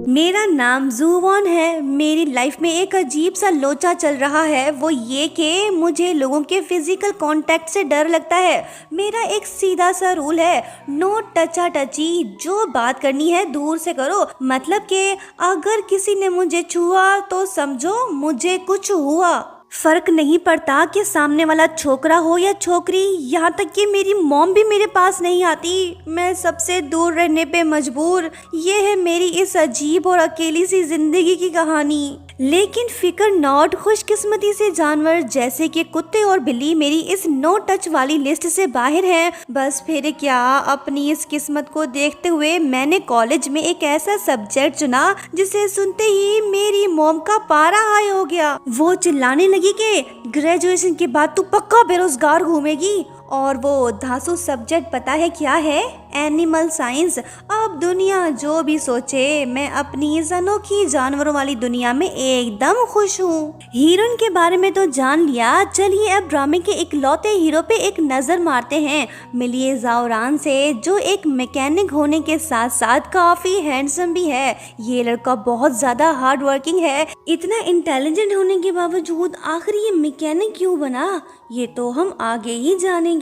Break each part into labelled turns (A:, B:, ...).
A: मेरा नाम जूवॉन है। मेरी लाइफ में एक अजीब सा लोचा चल रहा है, वो ये कि मुझे लोगों के फिजिकल कांटेक्ट से डर लगता है। मेरा एक सीधा सा रूल है, नो टचा टची। जो बात करनी है दूर से करो। मतलब कि अगर किसी ने मुझे छुआ तो समझो मुझे कुछ हुआ। फर्क नहीं पड़ता कि सामने वाला छोकरा हो या छोकरी, यहाँ तक कि मेरी मॉम भी मेरे पास नहीं आती। मैं सबसे दूर रहने पे मजबूर। ये है मेरी इस अजीब और अकेली सी जिंदगी की कहानी। लेकिन फिक्र नॉट, खुशकिस्मती से जानवर जैसे कि कुत्ते और बिल्ली मेरी इस नो टच वाली लिस्ट से बाहर हैं। बस फिर क्या, अपनी इस किस्मत को देखते हुए मैंने कॉलेज में एक ऐसा सब्जेक्ट चुना जिसे सुनते ही मेरी मॉम का पारा हाई हो गया। वो चिल्लाने लगी कि ग्रेजुएशन के बाद तू पक्का बेरोजगार घूमेगी। और वो धांसू सब्जेक्ट पता है क्या है? Animal science. अब दुनिया जो भी सोचे, मैं अपनी इस अनोखी जानवरों वाली दुनिया में एकदम खुश हूँ। हीरोइन के बारे में तो जान लिया, चलिए अब ड्रामे के इकलौते हीरो पे एक नजर मारते हैं। मिलिए ज़ाओरान से, जो एक मैकेनिक होने के साथ साथ काफी हैंडसम भी है। ये लड़का बहुत ज्यादा हार्ड वर्किंग है। इतना इंटेलिजेंट होने के बावजूद आखिर ये मैकेनिक क्यों बना, ये तो हम आगे ही जानेंगे।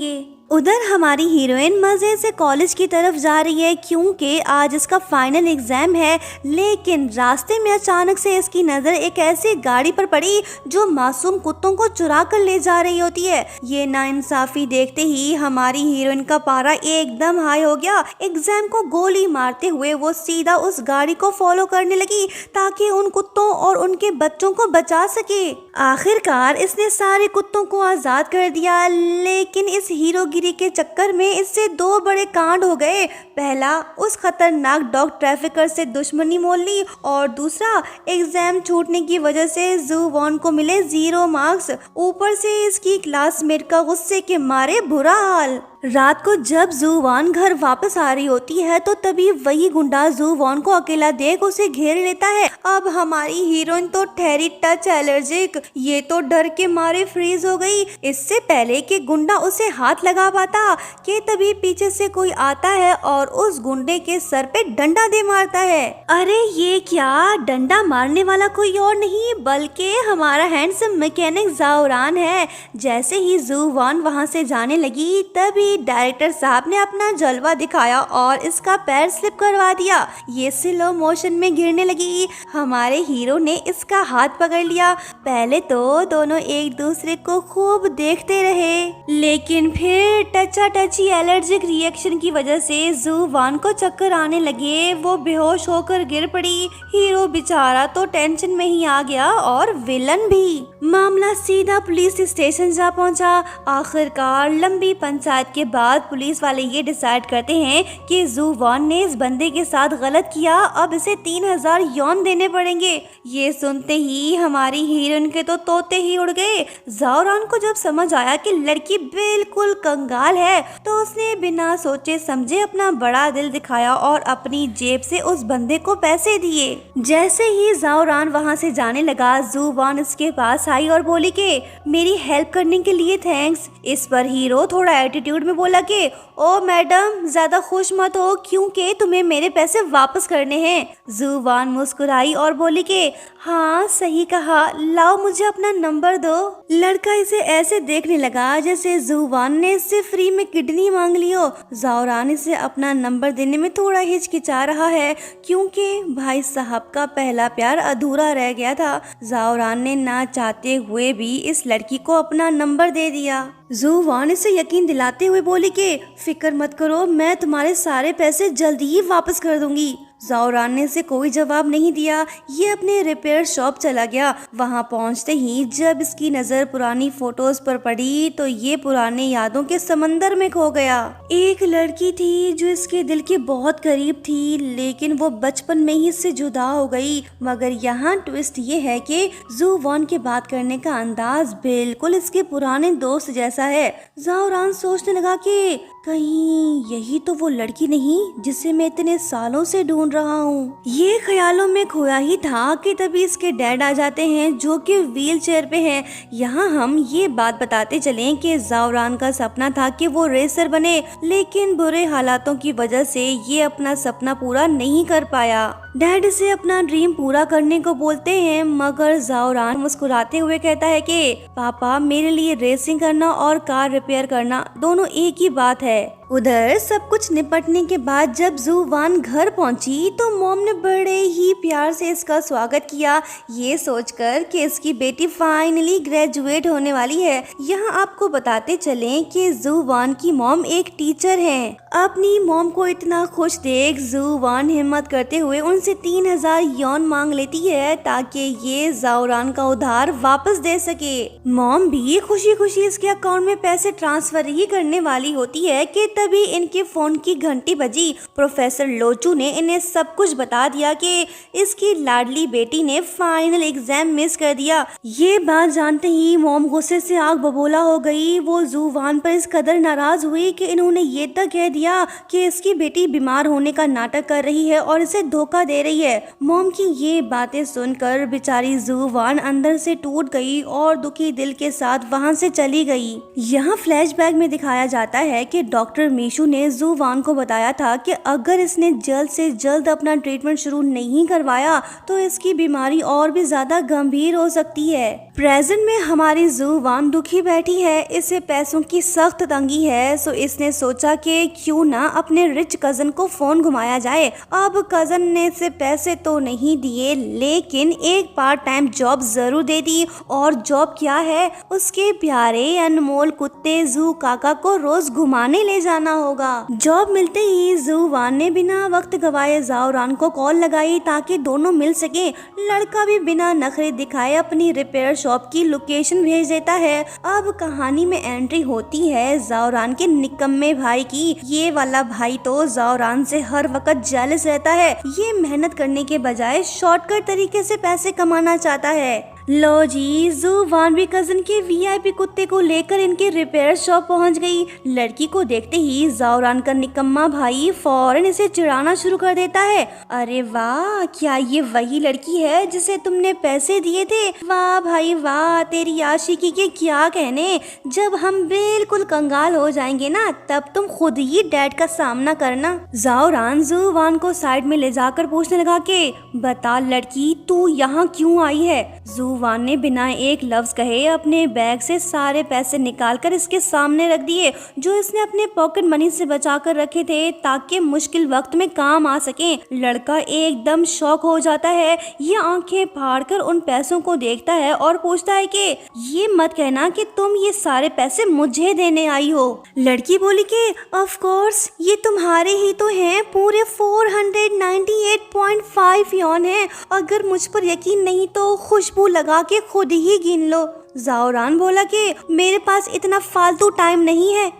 A: उधर हमारी हीरोइन मजे से कॉलेज की तरफ जा रही है क्योंकि आज इसका फाइनल एग्जाम है। लेकिन रास्ते में अचानक से इसकी नजर एक ऐसी गाड़ी पर पड़ी जो मासूम कुत्तों को चुरा कर ले जा रही होती है। ये नाइंसाफी देखते ही हमारी हीरोइन का पारा एकदम हाई हो गया। एग्जाम को गोली मारते हुए वो सीधा उस गाड़ी को फॉलो करने लगी ताकि उन कुत्तों और उनके बच्चों को बचा सके। आखिरकार इसने सारे कुत्तों को आजाद कर दिया, लेकिन इस हीरोगिरी के चक्कर में इससे दो बड़े कांड हो गए। पहला, उस खतरनाक डॉग ट्रैफिकर से दुश्मनी मोल ली, और दूसरा, एग्जाम छूटने की वजह से जूवॉन को मिले 0 मार्क्स। ऊपर से इसकी क्लासमेट का गुस्से के मारे बुरा हाल। रात को जब जूवॉन घर वापस आ रही होती है तो तभी वही गुंडा जूवॉन को अकेला देख उसे घेर लेता है। अब हमारी हीरोइन तो ठहरी टच एलर्जिक। ये तो डर के मारे फ्रीज हो गई। इससे पहले कि गुंडा उसे हाथ लगा पाता कि तभी पीछे से कोई आता है और उस गुंडे के सर पे डंडा दे मारता है। अरे ये क्या, डंडा मारने वाला कोई और नहीं बल्कि हमारा हैंडसम मैकेनिक ज़ाओरान है। जैसे ही जूवॉन वहाँ से जाने लगी तभी डायरेक्टर साहब ने अपना जलवा दिखाया और इसका पैर स्लिप करवा दिया। ये स्लो मोशन में गिरने लगी। हमारे हीरो ने इसका हाथ पकड़ लिया। पहले तो दोनों एक दूसरे को खूब देखते रहे, लेकिन फिर टचा टची एलर्जिक रिएक्शन की वजह से जूवॉन को चक्कर आने लगे। वो बेहोश होकर गिर पड़ी। हीरो बेचारा तो टेंशन में ही आ गया और विलन भी। मामला सीधा पुलिस स्टेशन जा पहुंचा। आखिरकार लंबी पंचायत के बाद पुलिस वाले ये डिसाइड करते हैं कि जूवॉन ने इस बंदे के साथ गलत किया, अब इसे 3000 यौन देने पड़ेंगे। ये सुनते ही हमारी हीरोइन के तो तोते ही उड़ गए। ज़ाओरान को जब समझ आया कि लड़की बिल्कुल कंगाल है तो उसने बिना सोचे समझे अपना बड़ा दिल दिखाया और अपनी जेब से उस बंदे को पैसे दिए। जैसे ही ज़ाओरान वहाँ से जाने लगा, जूवॉन इसके पास आई और बोली कि मेरी हेल्प करने के लिए थैंक्स। इस पर हीरो थोड़ा एटीट्यूड में बोला कि ओ मैडम, ज्यादा खुश मत हो क्योंकि तुम्हें मेरे पैसे वापस करने हैं। जूवॉन मुस्कुराई और बोली कि हाँ सही कहा, लाओ मुझे अपना नंबर दो। लड़का इसे ऐसे देखने लगा जैसे जूवॉन ने इससे फ्री में किडनी मांग ली हो। ज़ाओरान इसे अपना नंबर देने में थोड़ा हिचकिचा रहा है क्योंकि भाई साहब का पहला प्यार अधूरा रह गया था। ज़ाओरान ने ना चाहते हुए भी इस लड़की को अपना नंबर दे दिया। जूवॉन इसे यकीन दिलाते हुए बोली कि फिक्र मत करो, मैं तुम्हारे सारे पैसे जल्दी ही वापस कर दूंगी। ज़ाओरान ने इसे कोई जवाब नहीं दिया। ये अपने रिपेयर शॉप चला गया। वहां पहुंचते ही जब इसकी नजर पुरानी फोटोज पर पड़ी तो ये पुराने यादों के समंदर में खो गया। एक लड़की थी जो इसके दिल के बहुत करीब थी, लेकिन वो बचपन में ही इससे जुदा हो गई। मगर यहाँ ट्विस्ट ये है कि जूवॉन के बात करने का अंदाज बिल्कुल इसके पुराने दोस्त जैसा है। ज़ाओरान सोचने लगा कि कहीं यही तो वो लड़की नहीं जिसे मैं इतने सालों से ढूंढ रहा हूँ। ये ख्यालों में खोया ही था कि तभी इसके डैड आ जाते हैं जो कि व्हील चेयर पे हैं। यहाँ हम ये बात बताते चलें कि ज़ाओरान का सपना था कि वो रेसर बने, लेकिन बुरे हालातों की वजह से ये अपना सपना पूरा नहीं कर पाया। डैड इसे अपना ड्रीम पूरा करने को बोलते हैं, मगर ज़ाओरान मुस्कुराते हुए कहता है कि पापा, मेरे लिए रेसिंग करना और कार रिपेयर करना दोनों एक ही बात है। उधर सब कुछ निपटने के बाद जब जू वान घर पहुंची तो मॉम ने बड़े ही प्यार से इसका स्वागत किया, ये सोचकर कि इसकी बेटी फाइनली ग्रेजुएट होने वाली है। यहाँ आपको बताते चलें कि जू वान की मॉम एक टीचर हैं। अपनी मॉम को इतना खुश देख जू वान हिम्मत करते हुए उनसे 3000 यौन मांग लेती है ताकि ये ज़ाओरान का उधार वापस दे सके। मॉम भी खुशी खुशी इसके अकाउंट में पैसे ट्रांसफर ही करने वाली होती है कि तभी इनके फोन की घंटी बजी। प्रोफेसर लोचू ने इन्हें सब कुछ बता दिया कि इसकी लाडली बेटी ने फाइनल एग्जाम मिस कर दिया। ये बात जानते ही मॉम गुस्से से आग बबूला हो गई। वो जू वान पर इस कदर नाराज हुई कि इन्होंने ये तक कह दिया कि इसकी बेटी बीमार होने का नाटक कर रही है और इसे धोखा दे रही है। मॉम की ये बातें सुनकर बेचारी जू वान अंदर से टूट गई और दुखी दिल के साथ वहाँ से चली गई। यहाँ फ्लैशबैक में दिखाया जाता है कि डॉक्टर मीशू ने जू वान को बताया था कि अगर इसने जल्द से जल्द अपना ट्रीटमेंट शुरू नहीं करवाया तो इसकी बीमारी और भी ज्यादा गंभीर हो सकती है। प्रेजेंट में हमारी जू वान दुखी बैठी है, इसे पैसों की सख्त तंगी है, सो इसने सोचा कि क्यों ना अपने रिच कजन को फोन घुमाया जाए। अब कजन ने इसे पैसे तो नहीं दिए लेकिन एक पार्ट टाइम जॉब जरूर दे दी। और जॉब क्या है, उसके प्यारे अनमोल कुत्ते जू काका को रोज घुमाने ले जाना होगा। जॉब मिलते ही जू वान ने बिना वक्त गवाए ज़ाओरान को कॉल लगाई ताकि दोनों मिल सके। लड़का भी बिना नखरे दिखाए अपनी रिपेयर शॉप की लोकेशन भेज देता है। अब कहानी में एंट्री होती है ज़ाओरान के निकम्मे भाई की। ये वाला भाई तो ज़ाओरान से हर वक्त जेलस रहता है। ये मेहनत करने के बजाय शॉर्टकट तरीके से पैसे कमाना चाहता है। लो जी, जू वान भी कजन के वीआईपी कुत्ते को लेकर इनके रिपेयर शॉप पहुंच गई। लड़की को देखते ही ज़ाओरान का निकम्मा भाई फौरन इसे चिढ़ाना शुरू कर देता है। अरे वाह, क्या ये वही लड़की है जिसे तुमने पैसे दिए थे? वाह भाई वाह, तेरी आशिकी के क्या कहने। जब हम बिल्कुल कंगाल हो जाएंगे ना तब तुम खुद ही डैड का सामना करना। ज़ाओरान जू वान को साइड में ले जाकर पूछने लगा कि बता लड़की, तू यहाँ क्यों आई है? जू वान ने बिना एक लफ्ज कहे अपने बैग से सारे पैसे निकालकर इसके सामने रख दिए जो इसने अपने पॉकेट मनी से बचा कर रखे थे ताकि मुश्किल वक्त में काम आ सके। लड़का एकदम शॉक हो जाता है। ये आंखें फाड़कर उन पैसों को देखता है और पूछता है कि ये मत कहना कि तुम ये सारे पैसे मुझे देने आई हो। लड़की बोली कि ऑफ कोर्स ये तुम्हारे ही तो हैं, पूरे 498.5 यौन है। अगर मुझ पर यकीन नहीं तो खुशबू लगा के खुद ही गिन लो। ज़ाओरान बोला कि मेरे पास इतना फालतू टाइम नहीं है।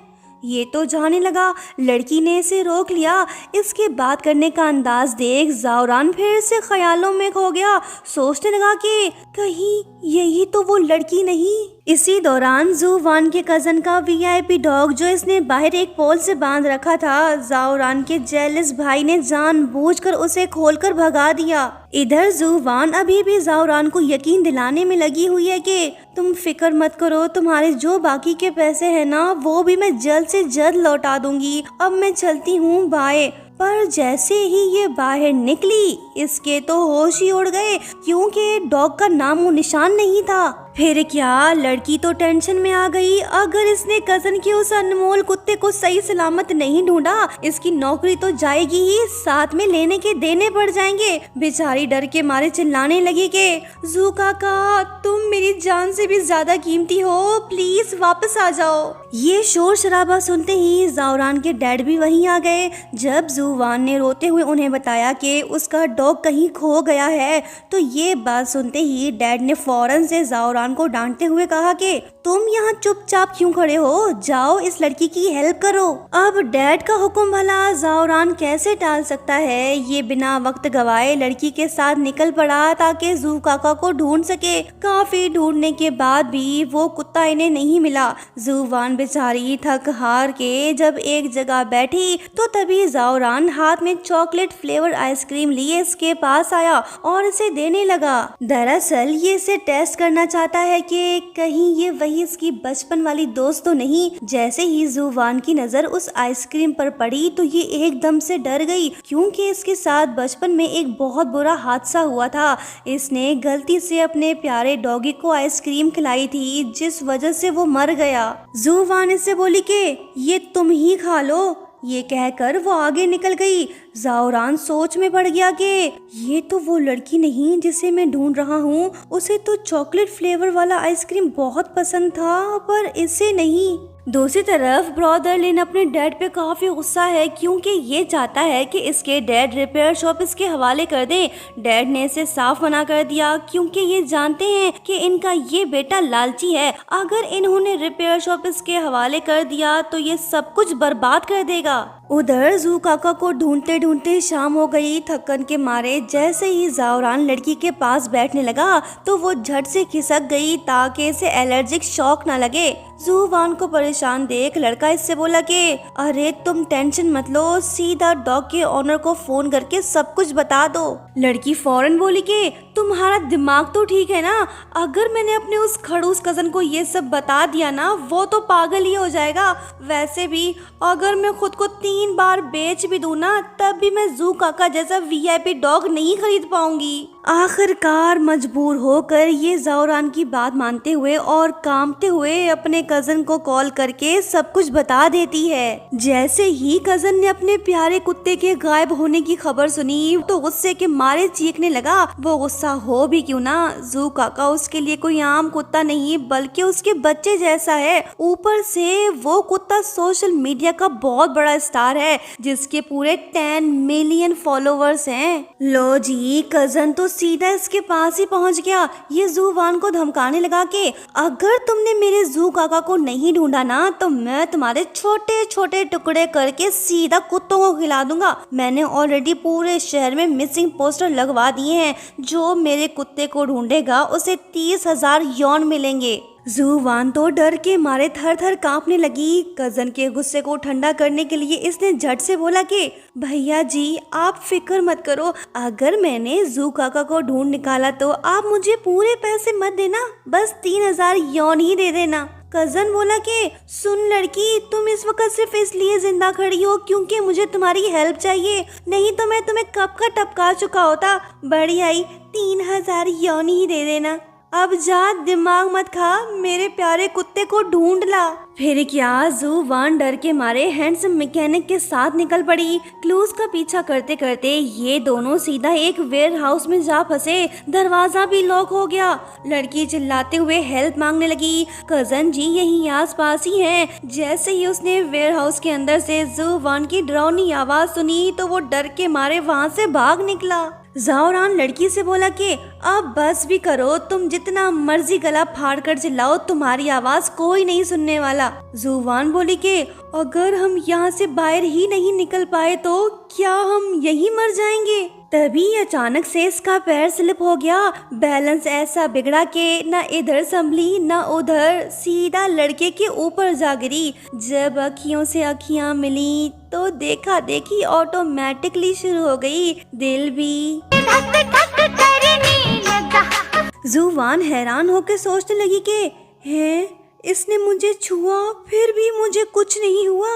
A: ये तो जाने लगा, लड़की ने इसे रोक लिया। इसके बात करने का अंदाज देख ज़ाओरान फिर से ख्यालों में खो गया। सोचने लगा कि कहीं यही तो वो लड़की नहीं। इसी दौरान जू वान के कजन का वीआईपी डॉग जो इसने बाहर एक पोल से बांध रखा था, ज़ाओरान के जेलस भाई ने जानबूझकर उसे खोलकर भगा दिया। इधर जू वान अभी भी ज़ाओरान को यकीन दिलाने में लगी हुई है कि तुम फिक्र मत करो, तुम्हारे जो बाकी के पैसे हैं ना वो भी मैं जल्द से जल्द लौटा दूंगी। अब मैं चलती हूँ, बाय। पर जैसे ही ये बाहर निकली इसके तो होश ही उड़ गए क्योंकि डॉग का नामो निशान नहीं था। फिर क्या, लड़की तो टेंशन में आ गई। अगर इसने कजन के उस अनमोल कुत्ते को सही सलामत नहीं ढूंढा इसकी नौकरी तो जाएगी ही, साथ में लेने के देने पड़ जाएंगे। बेचारी डर के मारे चिल्लाने लगी कि जू काका, तुम मेरी जान से भी ज्यादा कीमती हो, प्लीज वापस आ जाओ। ये शोर शराबा सुनते ही ज़ाओरान के डैड भी वहीं आ गए। जब जू वान ने रोते हुए उन्हें बताया कि उसका डॉग कहीं खो गया है तो ये बात सुनते ही डैड ने फौरन से ज़ाओरान को डांटते हुए कहा कि तुम यहाँ चुपचाप क्यों खड़े हो, जाओ इस लड़की की हेल्प करो। अब डैड का हुक्म भला ज़ाओरान कैसे टाल सकता है। ये बिना वक्त गवाए लड़की के साथ निकल पड़ा ताकि जू काका को ढूंढ सके। काफी ढूंढने के बाद भी वो कुत्ता इन्हें नहीं मिला। जू वान बेचारी थक हार के जब एक जगह बैठी तो तभी जाओरान हाथ में चॉकलेट फ्लेवर आइसक्रीम लिए इसके पास आया और इसे देने लगा। दरअसल ये इसे टेस्ट करना चाहता है कि कहीं ये वही इसकी बचपन वाली दोस्त तो नहीं। जैसे ही जुवान की नजर उस आइसक्रीम पर पड़ी तो ये एकदम से डर गई, क्योंकि इसके साथ बचपन में एक बहुत बुरा हादसा हुआ था। इसने गलती से अपने प्यारे डॉगी को आइसक्रीम खिलाई थी, जिस वजह से वो मर गया। जुवान इससे बोली कि ये तुम ही खा लो। ये कहकर वो आगे निकल गई। जाओरान सोच में पड़ गया कि ये तो वो लड़की नहीं जिसे मैं ढूंढ रहा हूँ। उसे तो चॉकलेट फ्लेवर वाला आइसक्रीम बहुत पसंद था, पर इसे नहीं। दूसरी तरफ ब्रदर लिन अपने डैड पे काफी गुस्सा है, क्योंकि ये चाहता है कि इसके डैड रिपेयर शॉप इसके हवाले कर दे। डैड ने इसे साफ मना कर दिया, क्योंकि ये जानते हैं कि इनका ये बेटा लालची है। अगर इन्होंने रिपेयर शॉप इसके हवाले कर दिया तो ये सब कुछ बर्बाद कर देगा। उधर जू काका को ढूंढते ढूंढते शाम हो गई। थकन के मारे जैसे ही जाओरान लड़की के पास बैठने लगा तो वो झट से खिसक गई ताकि इसे एलर्जिक शॉक न लगे। जुवान को परेशान देख लड़का इससे बोला कि अरे तुम टेंशन मत लो, सीधा डॉग के ओनर को फोन करके सब कुछ बता दो। लड़की फौरन बोली कि तुम्हारा दिमाग तो ठीक है ना, अगर मैंने अपने उस खड़ूस कजन को ये सब बता दिया ना वो तो पागल ही हो जाएगा। वैसे भी अगर मैं खुद को 3 बार बेच भी दूं ना तब भी मैं जू काका जैसा वीआईपी डॉग नहीं खरीद पाऊंगी। आखिरकार मजबूर होकर ये जाओरान की बात मानते हुए और कांपते हुए अपने कजन को कॉल करके सब कुछ बता देती है। जैसे ही कजन ने अपने प्यारे कुत्ते के गायब होने की खबर सुनी तो गुस्से के मारे चीखने लगा। वो गुस्सा हो भी क्यों ना, जू काका उसके लिए कोई आम कुत्ता नहीं बल्कि उसके बच्चे जैसा है। ऊपर से वो कुत्ता सोशल मीडिया का बहुत बड़ा स्टार है, जिसके पूरे 10 मिलियन फॉलोवर्स हैं। लो जी, कजन तो सीधा इसके पास ही पहुंच गया। ये जुवान को धमकाने लगा कि अगर तुमने मेरे जू काका को नहीं ढूंढा ना तो मैं तुम्हारे छोटे छोटे टुकड़े करके सीधा कुत्तों को खिला दूंगा। मैंने ऑलरेडी पूरे शहर में मिसिंग पोस्टर लगवा दिए हैं। जो मेरे कुत्ते को ढूंढेगा उसे 30,000 यौन मिलेंगे। जुवान तो डर के मारे थर थर कांपने लगी। कजन के गुस्से को ठंडा करने के लिए इसने झट से बोला कि भैया जी आप फिक्र मत करो, अगर मैंने जू काका को ढूंढ निकाला तो आप मुझे पूरे पैसे मत देना, बस 3,000 यौन ही दे देना। कजन बोला कि सुन लड़की, तुम इस वक्त सिर्फ इसलिए जिंदा खड़ी हो क्योंकि मुझे तुम्हारी हेल्प चाहिए, नहीं तो मैं तुम्हें कब का टपका चुका होता। बड़ी आई, 3,000 यौन ही दे देना। अब जा, दिमाग मत खा, मेरे प्यारे कुत्ते को ढूंढ ला। फिर क्या, जुवान डर के मारे हैंडसम मैकेनिक के साथ निकल पड़ी। क्लूज का पीछा करते करते ये दोनों सीधा एक वेयर हाउस में जा फंसे। दरवाजा भी लॉक हो गया। लड़की चिल्लाते हुए हेल्प मांगने लगी। कजन जी यहीं आस पास ही हैं। जैसे ही उसने वेयर हाउस के अंदर से जुवान की डरावनी आवाज सुनी तो वो डर के मारे वहाँ से भाग निकला। जाओरान लड़की से बोला कि अब बस भी करो, तुम जितना मर्जी गला फाड़ कर चिल्लाओ, तुम्हारी आवाज कोई नहीं सुनने वाला। जुवान बोली कि अगर हम यहाँ से बाहर ही नहीं निकल पाए तो क्या हम यहीं मर जाएंगे। तभी अचानक से इसका पैर स्लिप हो गया। बैलेंस ऐसा बिगड़ा कि न इधर संभली न उधर, सीधा लड़के के ऊपर जा गिरी। जब अखियों से अखियां मिली तो देखा देखी ऑटोमेटिकली शुरू हो गई। दिल भी जुवान हैरान होकर सोचने लगी कि है इसने मुझे छुआ फिर भी मुझे कुछ नहीं हुआ।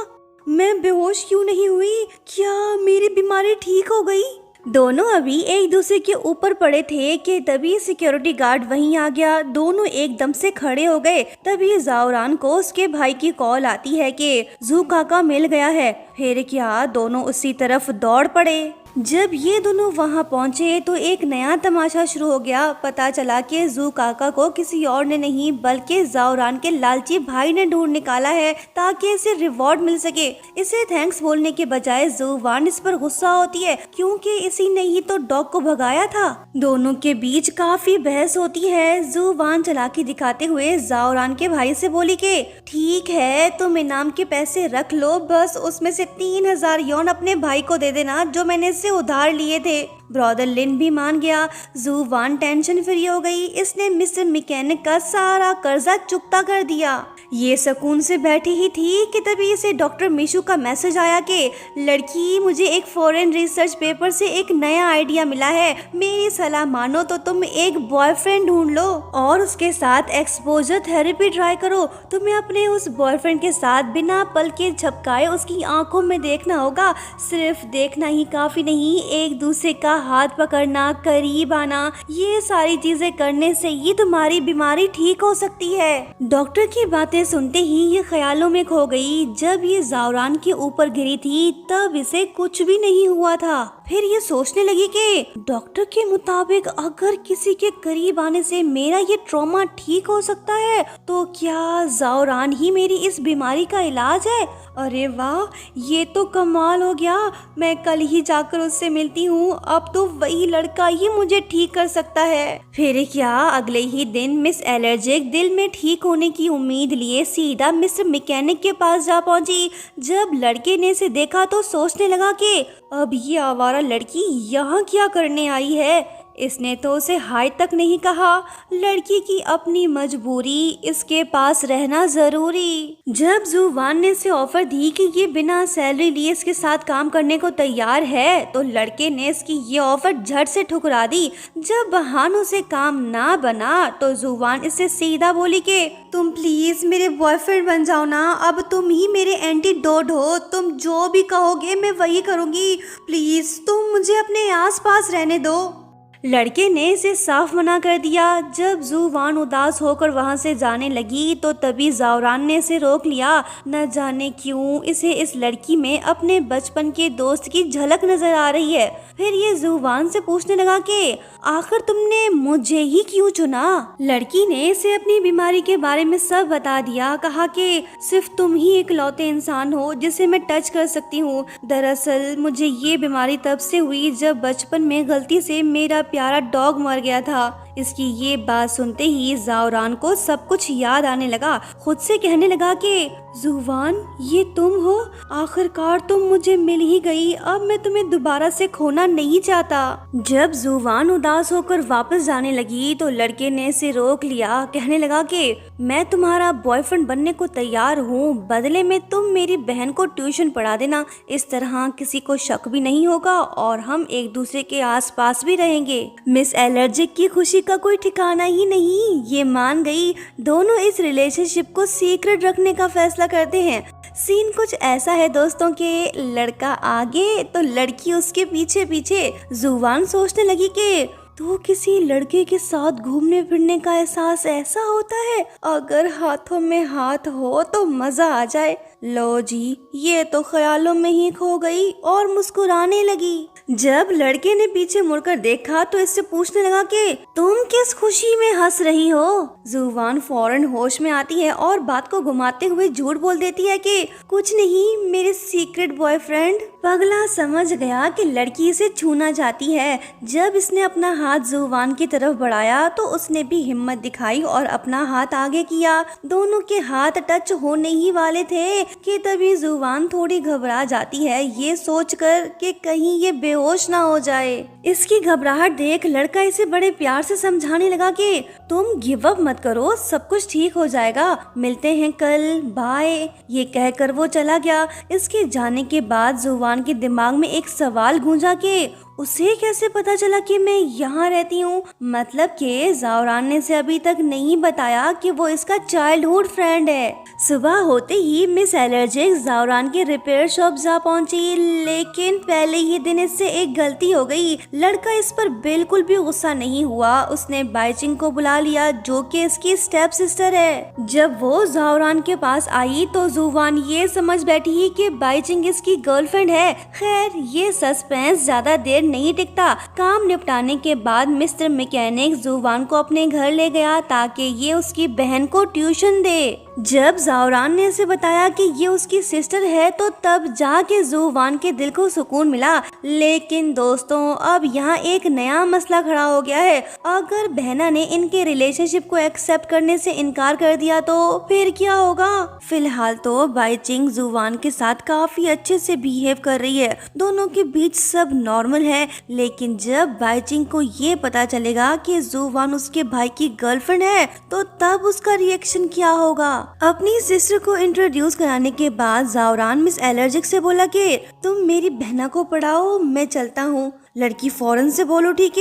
A: मैं बेहोश क्यों नहीं हुई? क्या मेरी बीमारी ठीक हो गई? दोनों अभी एक दूसरे के ऊपर पड़े थे कि तभी सिक्योरिटी गार्ड वहीं आ गया। दोनों एकदम से खड़े हो गए। तभी जाओरान को उसके भाई की कॉल आती है कि जू काका मिल गया है। फिर क्या, दोनों उसी तरफ दौड़ पड़े। जब ये दोनों वहां पहुंचे तो एक नया तमाशा शुरू हो गया। पता चला कि जू काका को किसी और ने नहीं बल्कि जाओरान के लालची भाई ने ढूंढ निकाला है ताकि इसे रिवॉर्ड मिल सके। इसे थैंक्स बोलने के बजाय जुवान इस पर गुस्सा होती है क्योंकि इसी ने ही तो डॉग को भगाया था। दोनों के बीच काफी बहस होती है। जुवान चालाकी दिखाते हुए जाओरान के भाई से बोली कि ठीक है, तुम इनाम के पैसे रख लो, बस उसमें से 3,000 यौन अपने भाई को दे देना जो मैंने से उधार लिए थे। ब्रदर लिन भी मान गया। जुवान टेंशन फ्री हो गई। इसने मिस्टर मैकेनिक का सारा कर्जा चुकता कर दिया। ये सुकून से बैठी ही थी कि तभी इसे डॉक्टर मीशू का मैसेज आया कि लड़की, मुझे एक फॉरेन रिसर्च पेपर से एक नया आइडिया मिला है। मेरी सलाह मानो तो तुम एक बॉयफ्रेंड ढूंढ लो और उसके साथ एक्सपोजर थेरेपी ट्राई करो। तुम्हें अपने उस बॉयफ्रेंड के साथ बिना पल के झपकाए उसकी आंखों में देखना होगा। सिर्फ देखना ही काफी नहीं, एक दूसरे का हाथ पकड़ना, करीब आना, ये सारी चीजें करने से ही तुम्हारी बीमारी ठीक हो सकती है। डॉक्टर की बातें सुनते ही ये ख्यालों में खो गई। जब ये जावरान के ऊपर गिरी थी तब इसे कुछ भी नहीं हुआ था। फिर ये सोचने लगी कि डॉक्टर के मुताबिक अगर किसी के करीब आने से मेरा ये ट्रॉमा ठीक हो सकता है तो क्या जावरान ही मेरी इस बीमारी का इलाज है? अरे वाह, ये तो कमाल हो गया। मैं कल ही जाकर उससे मिलती हूँ। अब तो वही लड़का ही मुझे ठीक कर सकता है। फिर क्या, अगले ही दिन मिस एलर्जिक दिल में ठीक होने की उम्मीद लिए सीधा मिस्टर मैकेनिक के पास जा पहुंची। जब लड़के ने इसे देखा तो सोचने लगा कि अब ये आवारा लड़की यहाँ क्या करने आई है। इसने तो उसे हाय तक नहीं कहा। लड़की की अपनी मजबूरी, इसके पास रहना जरूरी। जब जुवान ने इसे ऑफर दी कि ये बिना सैलरी लिए इसके साथ काम करने को तैयार है तो लड़के ने इसकी ये ऑफर झट से ठुकरा दी। जब बहानों से काम ना बना तो जुवान इससे सीधा बोली कि तुम प्लीज मेरे बॉयफ्रेंड बन जाओ ना। अब तुम ही मेरे एंटीडोट हो। तुम जो भी कहोगे मैं वही करूँगी। प्लीज तुम मुझे अपने आस पास रहने दो। लड़के ने इसे साफ मना कर दिया। जब जुवान उदास होकर वहां से जाने लगी तो तभी जावरान ने इसे रोक लिया। न जाने क्यों इसे इस लड़की में अपने बचपन के दोस्त की झलक नजर आ रही है। फिर ये जुवान से पूछने लगा कि आखिर तुमने मुझे ही क्यों चुना? लड़की ने इसे अपनी बीमारी के बारे में सब बता दिया। कहा कि सिर्फ तुम ही इकलौते इंसान हो जिसे मैं टच कर सकती हूँ। दरअसल मुझे ये बीमारी तब से हुई जब बचपन में गलती से मेरा प्यारा डॉग मर गया था। इसकी ये बात सुनते ही जावरान को सब कुछ याद आने लगा। खुद से कहने लगा कि जुवान, ये तुम हो? आखिरकार तुम मुझे मिल ही गई। अब मैं तुम्हें दोबारा से खोना नहीं चाहता। जब जुवान उदास होकर वापस जाने लगी तो लड़के ने इसे रोक लिया। कहने लगा कि मैं तुम्हारा बॉयफ्रेंड बनने को तैयार हूँ। बदले में तुम मेरी बहन को ट्यूशन पढ़ा देना। इस तरह किसी को शक भी नहीं होगा और हम एक दूसरे के आसपास भी रहेंगे। मिस एलर्जिक की खुशी का कोई ठिकाना ही नहीं। ये मान गई। दोनों इस रिलेशनशिप को सीक्रेट रखने का फैसला करते हैं। सीन कुछ ऐसा है दोस्तों के लड़का आगे तो लड़की उसके पीछे पीछे। जुवान सोचने लगी कि तो किसी लड़के के साथ घूमने फिरने का एहसास ऐसा होता है। अगर हाथों में हाथ हो तो मजा आ जाए। लो जी, ये तो ख्यालों में ही खो गई और मुस्कुराने लगी। जब लड़के ने पीछे मुड़कर देखा तो इससे पूछने लगा कि तुम किस खुशी में हंस रही हो? जुवान फौरन होश में आती है और बात को घुमाते हुए झूठ बोल देती है कि कुछ नहीं, मेरे सीक्रेट बॉयफ्रेंड। पगला समझ गया कि लड़की इसे छूना चाहती है। जब इसने अपना हाथ जुवान की तरफ बढ़ाया तो उसने भी हिम्मत दिखाई और अपना हाथ आगे किया। दोनों के हाथ टच होने ही वाले थे कि तभी जुवान थोड़ी घबरा जाती है, ये सोचकर कि कहीं ये बेहोश ना हो जाए। इसकी घबराहट देख लड़का इसे बड़े प्यार से समझाने लगा कि तुम गिव अप मत करो, सब कुछ ठीक हो जाएगा, मिलते हैं कल, बाय। ये कहकर वो चला गया। इसके जाने के बाद जुवान के दिमाग में एक सवाल गूंजा कि उसे कैसे पता चला कि मैं यहाँ रहती हूँ? मतलब कि जावरान ने से अभी तक नहीं बताया कि वो इसका चाइल्डहुड फ्रेंड है। सुबह होते ही मिस एलर्जिक जावरान के रिपेयर शॉप जा पहुंची, लेकिन पहले ही दिन इससे एक गलती हो गई। लड़का इस पर बिल्कुल भी गुस्सा नहीं हुआ। उसने बाइचिंग को बुला लिया जो कि इसकी स्टेप सिस्टर है। जब वो जावरान के पास आई तो जुवान ये समझ बैठी कि बाइचिंग इसकी गर्लफ्रेंड है। खैर ये सस्पेंस ज्यादा देर नहीं टिकता। काम निपटाने के बाद मिस्टर मैकेनिक जुवान को अपने घर ले गया ताकि ये उसकी बहन को ट्यूशन दे। जब जावरान ने इसे बताया कि ये उसकी सिस्टर है तो तब जाके जुवान के दिल को सुकून मिला। लेकिन दोस्तों अब यहाँ एक नया मसला खड़ा हो गया है। अगर बहना ने इनके रिलेशनशिप को एक्सेप्ट करने से इनकार कर दिया तो फिर क्या होगा। फिलहाल तो बाईचिंग जुवान के साथ काफी अच्छे से बिहेव कर रही है, दोनों के बीच सब नॉर्मल है। लेकिन जब बाईचिंग को ये पता चलेगा कि जुवान उसके भाई की गर्लफ्रेंड है तो तब उसका रिएक्शन क्या होगा। अपनी सिस्टर को इंट्रोड्यूस कराने के बाद जावरान मिस एलर्जिक से बोला कि तुम मेरी बहना को पढ़ाओ, मैं चलता हूँ। लड़की फौरन से बोलो ठीक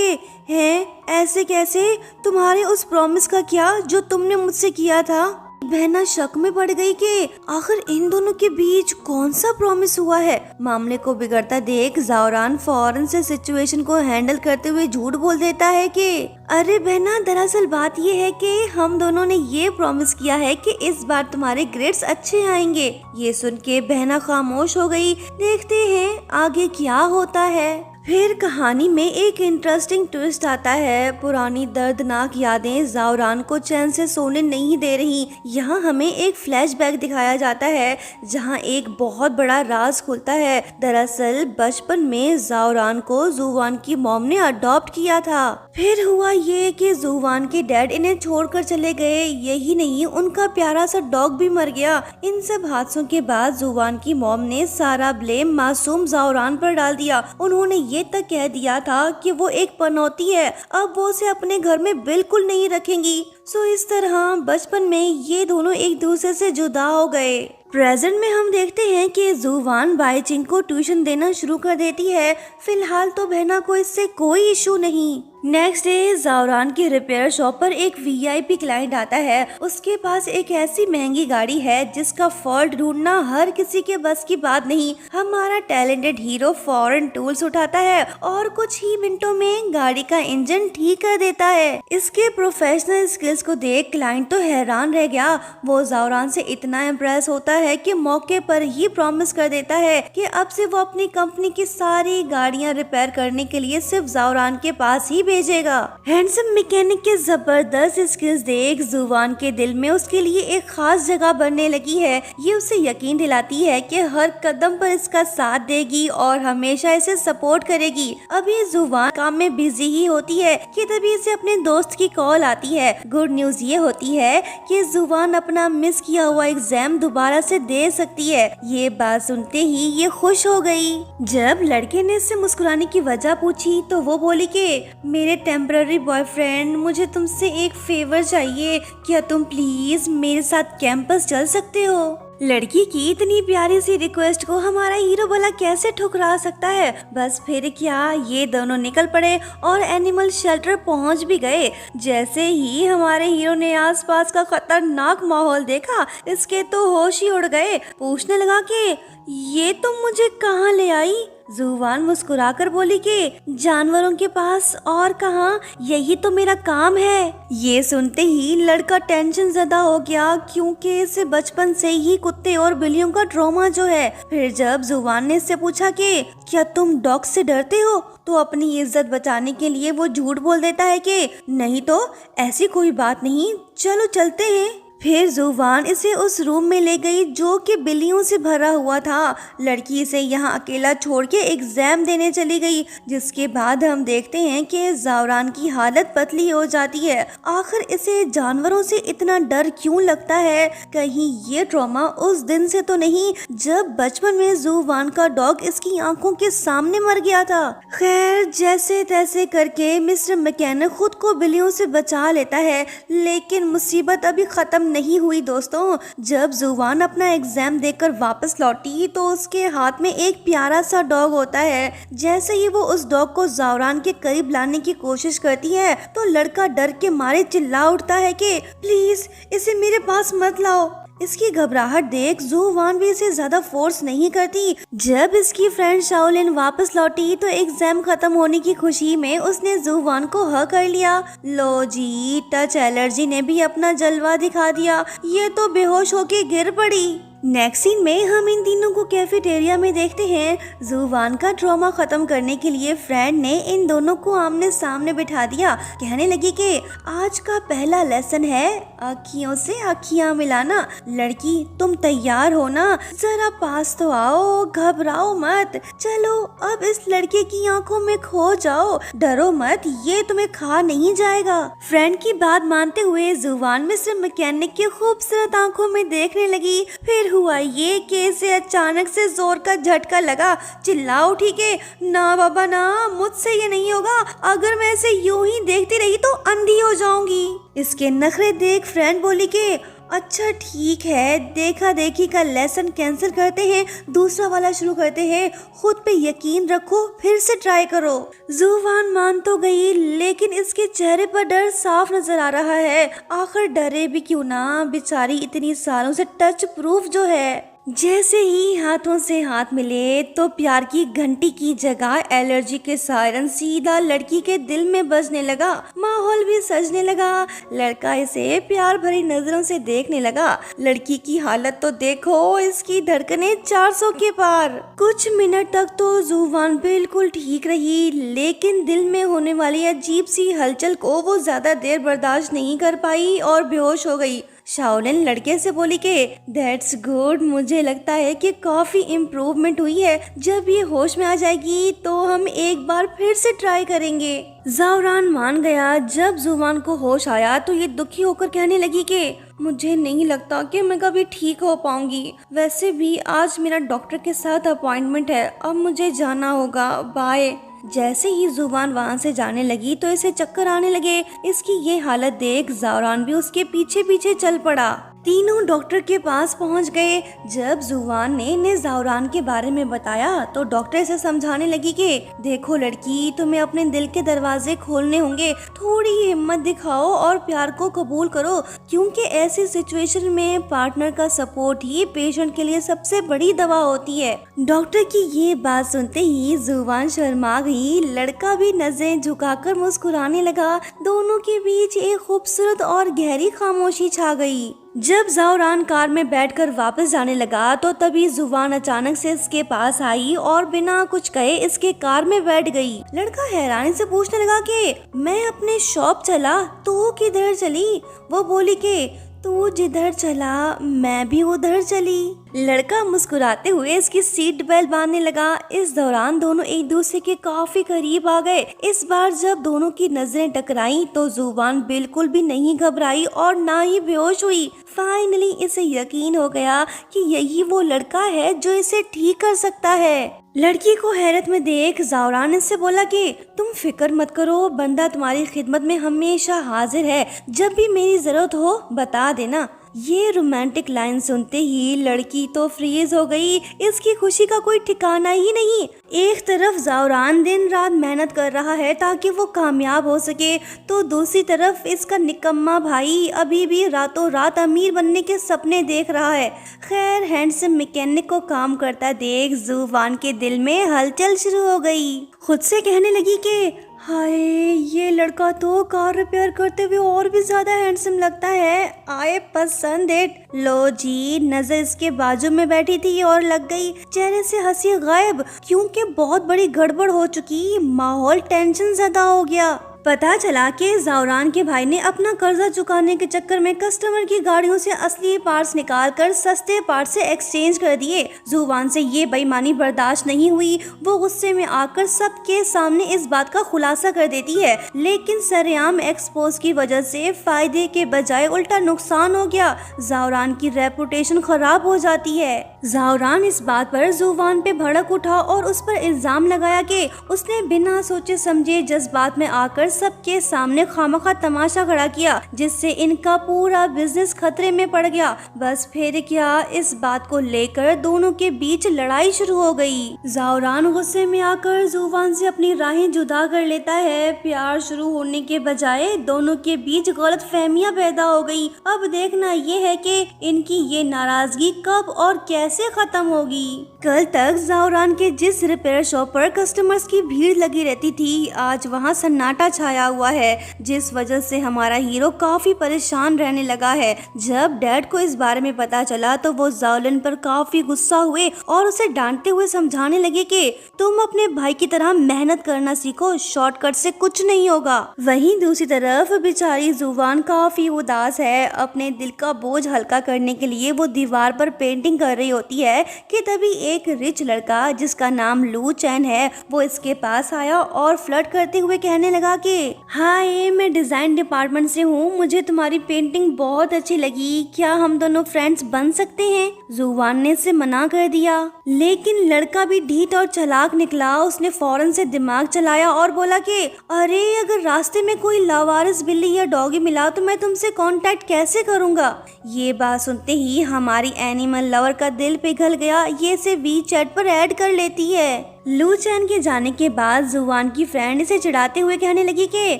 A: है, ऐसे कैसे, तुम्हारे उस प्रॉमिस का क्या जो तुमने मुझसे किया था। बहना शक में पड़ गई कि आखिर इन दोनों के बीच कौन सा प्रॉमिस हुआ है। मामले को बिगड़ता देख जावरान फौरन से सिचुएशन को हैंडल करते हुए झूठ बोल देता है कि अरे बहना, दरअसल बात ये है कि हम दोनों ने ये प्रॉमिस किया है कि इस बार तुम्हारे ग्रेड्स अच्छे आएंगे। ये सुन के बहना खामोश हो गई। देखते हैं आगे क्या होता है। फिर कहानी में एक इंटरेस्टिंग ट्विस्ट आता है। पुरानी दर्दनाक यादें जावरान को चैन से सोने नहीं दे रही। यहाँ हमें एक फ्लैशबैक दिखाया जाता है जहाँ एक बहुत बड़ा राज खुलता है। दरअसल बचपन में जावरान को जुवान की मॉम ने अडॉप्ट किया था। फिर हुआ ये कि जुवान के डैड इन्हें छोड़कर चले गए। यही नहीं, उनका प्यारा सा डॉग भी मर गया। इन सब हादसों के बाद जुवान की मॉम ने सारा ब्लेम मासूम जावरान पर डाल दिया। उन्होंने ये तक कह दिया था कि वो एक पनौती है, अब वो उसे अपने घर में बिल्कुल नहीं रखेंगी। सो इस तरह बचपन में ये दोनों एक दूसरे से जुदा हो गए। प्रेजेंट में हम देखते हैं कि जुवान बाईचिंग को ट्यूशन देना शुरू कर देती है। फिलहाल तो बहना को इससे कोई इशू नहीं। नेक्स्ट डे जावरान की रिपेयर शॉप पर एक वीआईपी क्लाइंट आता है। उसके पास एक ऐसी महंगी गाड़ी है जिसका फॉल्ट ढूंढना हर किसी के बस की बात नहीं। हमारा टैलेंटेड हीरो फॉरेन टूल्स उठाता है और कुछ ही मिनटों में गाड़ी का इंजन ठीक कर देता है। इसके प्रोफेशनल स्किल्स को देख क्लाइंट तो हैरान रह गया। वो जावरान से इतना इम्प्रेस होता है कि मौके पर ही प्रॉमिस कर देता है कि अब से वो अपनी कंपनी की सारी गाड़ियां रिपेयर करने के लिए सिर्फ जावरान के पास ही भेजेगा। हैंडसम मैकेनिक के जबरदस्त स्किल्स देख जुवान के दिल में उसके लिए एक खास जगह बनने लगी है। ये उसे यकीन दिलाती है कि हर कदम पर इसका साथ देगी और हमेशा इसे सपोर्ट करेगी। अभी जुवान काम में बिजी ही होती है कि तभी इसे अपने दोस्त की कॉल आती है। गुड न्यूज ये होती है कि जुवान अपना मिस किया हुआ एग्जाम दोबारा से दे सकती है। ये बात सुनते ही ये खुश हो गई। जब लड़के ने इससे मुस्कुराने की वजह पूछी तो वो बोली कि मेरे टेम्पररी बॉयफ्रेंड, मुझे तुमसे एक फेवर चाहिए। क्या तुम प्लीज मेरे साथ कैंपस चल सकते हो। लड़की की इतनी प्यारी सी रिक्वेस्ट को हमारा हीरो भला कैसे ठुकरा सकता है। बस फिर क्या, ये दोनों निकल पड़े और एनिमल शेल्टर पहुंच भी गए। जैसे ही हमारे हीरो ने आसपास का खतरनाक माहौल देखा, इसके तो होश ही उड़ गए। पूछने लगा कि ये तुम मुझे कहाँ ले आई। जुवान मुस्कुराकर बोली कि जानवरों के पास और कहाँ, यही तो मेरा काम है। ये सुनते ही लड़का टेंशन ज़्यादा हो गया क्योंकि इसे बचपन से ही कुत्ते और बिल्लियों का ट्रॉमा जो है। फिर जब जुवान ने इससे पूछा कि क्या तुम डॉग से डरते हो, तो अपनी इज्जत बचाने के लिए वो झूठ बोल देता है कि नहीं तो ऐसी कोई बात नहीं, चलो चलते हैं। फिर जुवान इसे उस रूम में ले गई जो कि बिल्लियों से भरा हुआ था। लड़की इसे यहाँ अकेला छोड़ के एग्जाम देने चली गई, जिसके बाद हम देखते हैं कि जावरान की हालत पतली हो जाती है। आखिर इसे जानवरों से इतना डर क्यों लगता है। कहीं ये ट्रॉमा उस दिन से तो नहीं जब बचपन में जुवान का डॉग इसकी आंखों के सामने मर गया था। खैर, जैसे तैसे करके मिस्टर मैकेनिक खुद को बिल्लियों से बचा लेता है, लेकिन मुसीबत अभी खत्म नहीं हुई दोस्तों। जब जुवान अपना एग्जाम देकर वापस लौटी तो उसके हाथ में एक प्यारा सा डॉग होता है। जैसे ही वो उस डॉग को जावरान के करीब लाने की कोशिश करती है तो लड़का डर के मारे चिल्ला उठता है कि प्लीज इसे मेरे पास मत लाओ। इसकी घबराहट देख जुवान भी इसे ज्यादा फोर्स नहीं करती। जब इसकी फ्रेंड शाओलिन वापस लौटी तो एग्जाम खत्म होने की खुशी में उसने जुवान को हग कर लिया। लो जी, टच एलर्जी ने भी अपना जलवा दिखा दिया। ये तो बेहोश होके गिर पड़ी। नेक्स्ट सीन में हम इन तीनों को कैफेटेरिया में देखते हैं। जुवान का ट्रॉमा खत्म करने के लिए फ्रेंड ने इन दोनों को आमने सामने बिठा दिया। कहने लगी कि आज का पहला लेसन है आँखियों से आँखियाँ मिलाना। लड़की तुम तैयार हो ना? जरा पास तो आओ, घबराओ मत। चलो अब इस लड़के की आंखों में खो जाओ, डरो मत, ये तुम्हें खा नहीं जाएगा। फ्रेंड की बात मानते हुए जुवान मिस्टर मैकेनिक की खूबसूरत आंखों में देखने लगी। फिर हुआ ये कि इसे अचानक से जोर का झटका लगा। चिल्ला उठी के ना बाबा ना, मुझसे ये नहीं होगा। अगर मैं इसे यूं ही देखती रही तो अंधी हो जाऊंगी। इसके नखरे देख फ्रेंड बोली कि अच्छा ठीक है, देखा देखी का लेसन कैंसिल करते हैं, दूसरा वाला शुरू करते हैं। खुद पे यकीन रखो, फिर से ट्राई करो। जुवान मान तो गई, लेकिन इसके चेहरे पर डर साफ नजर आ रहा है। आखिर डरे भी क्यों ना, बेचारी इतनी सालों से टच प्रूफ जो है। जैसे ही हाथों से हाथ मिले तो प्यार की घंटी की जगह एलर्जी के सायरन सीधा लड़की के दिल में बजने लगा। माहौल भी सजने लगा। लड़का इसे प्यार भरी नजरों से देखने लगा। लड़की की हालत तो देखो, इसकी धड़कनें 400 के पार। कुछ मिनट तक तो जुबान बिल्कुल ठीक रही, लेकिन दिल में होने वाली अजीब सी हलचल को वो ज्यादा देर बर्दाश्त नहीं कर पाई और बेहोश हो गई। शाओलिन लड़के से बोली कि दैट्स गुड, मुझे लगता है कि काफी इम्प्रूवमेंट हुई है। जब ये होश में आ जाएगी तो हम एक बार फिर से ट्राई करेंगे। जावरान मान गया। जब जुबान को होश आया तो ये दुखी होकर कहने लगी कि मुझे नहीं लगता कि मैं कभी ठीक हो पाऊंगी। वैसे भी आज मेरा डॉक्टर के साथ अपॉइंटमेंट है, अब मुझे जाना होगा, बाय। जैसे ही जुबान वहाँ से जाने लगी तो इसे चक्कर आने लगे। इसकी ये हालत देख जावरान भी उसके पीछे पीछे चल पड़ा। तीनों डॉक्टर के पास पहुंच गए। जब जुबान ने इन्हें जावरान के बारे में बताया तो डॉक्टर से समझाने लगी कि देखो लड़की, तुम्हें अपने दिल के दरवाजे खोलने होंगे, थोड़ी हिम्मत दिखाओ और प्यार को कबूल करो, क्योंकि ऐसी सिचुएशन में पार्टनर का सपोर्ट ही पेशेंट के लिए सबसे बड़ी दवा होती है। डॉक्टर की ये बात सुनते ही जुबान शर्मा गई। लड़का भी नजरें झुकाकर मुस्कुराने लगा। दोनों के बीच एक खूबसूरत और गहरी खामोशी छा गई। जब जावरान कार में बैठकर वापस जाने लगा तो तभी जुबान अचानक से इसके पास आई और बिना कुछ कहे इसके कार में बैठ गई। लड़का हैरानी से पूछने लगा कि मैं अपने शॉप चला, तू किधर चली? वो बोली कि तू जिधर चला मैं भी उधर चली। लड़का मुस्कुराते हुए इसकी सीट बेल्ट बांधने लगा। इस दौरान दोनों एक दूसरे के काफी करीब आ गए। इस बार जब दोनों की नजरें टकराईं तो जुबान बिल्कुल भी नहीं घबराई और ना ही बेहोश हुई। फाइनली इसे यकीन हो गया कि यही वो लड़का है जो इसे ठीक कर सकता है। लड़की को हैरत में देख जावरान इससे बोला कि तुम फिक्र मत करो, बंदा तुम्हारी खिदमत में हमेशा हाजिर है, जब भी मेरी जरूरत हो बता देना। ये रोमांटिक लाइन सुनते ही लड़की तो फ्रीज हो गई। इसकी खुशी का कोई ठिकाना ही नहीं। एक तरफ जावरान दिन रात मेहनत कर रहा है ताकि वो कामयाब हो सके, तो दूसरी तरफ इसका निकम्मा भाई अभी भी रातों रात अमीर बनने के सपने देख रहा है। खैर, हैंडसम मैकेनिक को काम करता देख जुबान के दिल में हलचल शुरू हो गई। खुद से कहने लगी कि हाय, ये लड़का तो कार रिपेयर करते हुए और भी ज्यादा हैंडसम लगता है। आए पसंद है। लो जी, नजर इसके बाजू में बैठी थी और लग गई। चेहरे से हंसी गायब, क्योंकि बहुत बड़ी गड़बड़ हो चुकी। माहौल टेंशन ज्यादा हो गया। पता चला कि जावरान के भाई ने अपना कर्जा चुकाने के चक्कर में कस्टमर की गाड़ियों से असली पार्ट्स निकालकर सस्ते पार्ट्स से एक्सचेंज कर दिए। जुबान से ये बेईमानी बर्दाश्त नहीं हुई। वो गुस्से में आकर सबके सामने इस बात का खुलासा कर देती है, लेकिन सरेआम एक्सपोज की वजह से फायदे के बजाय उल्टा नुकसान हो गया। जावरान की रेपुटेशन खराब हो जाती है। जावरान इस बात पर जुबान पे भड़क उठा और उस पर इल्जाम लगाया कि उसने बिना सोचे समझे जज्बात में आकर सबके सामने खामखा तमाशा खड़ा किया, जिससे इनका पूरा बिजनेस खतरे में पड़ गया। बस फिर क्या, इस बात को लेकर दोनों के बीच लड़ाई शुरू हो गई। जावरान गुस्से में आकर जुबान से अपनी राहें जुदा कर लेता है। प्यार शुरू होने के बजाय दोनों के बीच गलत फहमियाँ पैदा हो गई। अब देखना ये है कि इनकी ये नाराजगी कब और कैसे खत्म होगी। कल तक जावरान के जिस रिपेयर शॉप पर कस्टमर्स की भीड़ लगी रहती थी, आज वहां सन्नाटा छाया हुआ है, जिस वजह से हमारा हीरो काफी परेशान रहने लगा है। जब डैड को इस बारे में पता चला तो वो जावलिन पर काफी गुस्सा हुए और उसे डांटते हुए समझाने लगे कि तुम अपने भाई की तरह मेहनत करना सीखो, शॉर्टकट से कुछ नहीं होगा। वहीं दूसरी तरफ बेचारी जुबान काफी उदास है। अपने दिल का बोझ हल्का करने के लिए वो दीवार पर पेंटिंग कर रही होती है कि तभी एक रिच लड़का जिसका नाम लू चैन है वो इसके पास आया और फ्लर्ट करते हुए कहने लगा कि हाय, मैं डिजाइन डिपार्टमेंट से हूँ, मुझे तुम्हारी पेंटिंग बहुत अच्छी लगी, क्या हम दोनों फ्रेंड्स बन सकते हैं? जुबान ने इसे मना कर दिया, लेकिन लड़का भी ढीठ और चालाक निकला। उसने फौरन से दिमाग चलाया और बोला कि अरे, अगर रास्ते में कोई लावारिस बिल्ली या डॉगी मिला तो मैं तुमसे कांटेक्ट कैसे करूंगा? ये बात सुनते ही हमारी एनिमल लवर का दिल पिघल गया। ये इसे वीचैट पर ऐड कर लेती है। लू चैन के जाने के बाद जुबान की फ्रेंड इसे चिढ़ाते हुए कहने लगी कि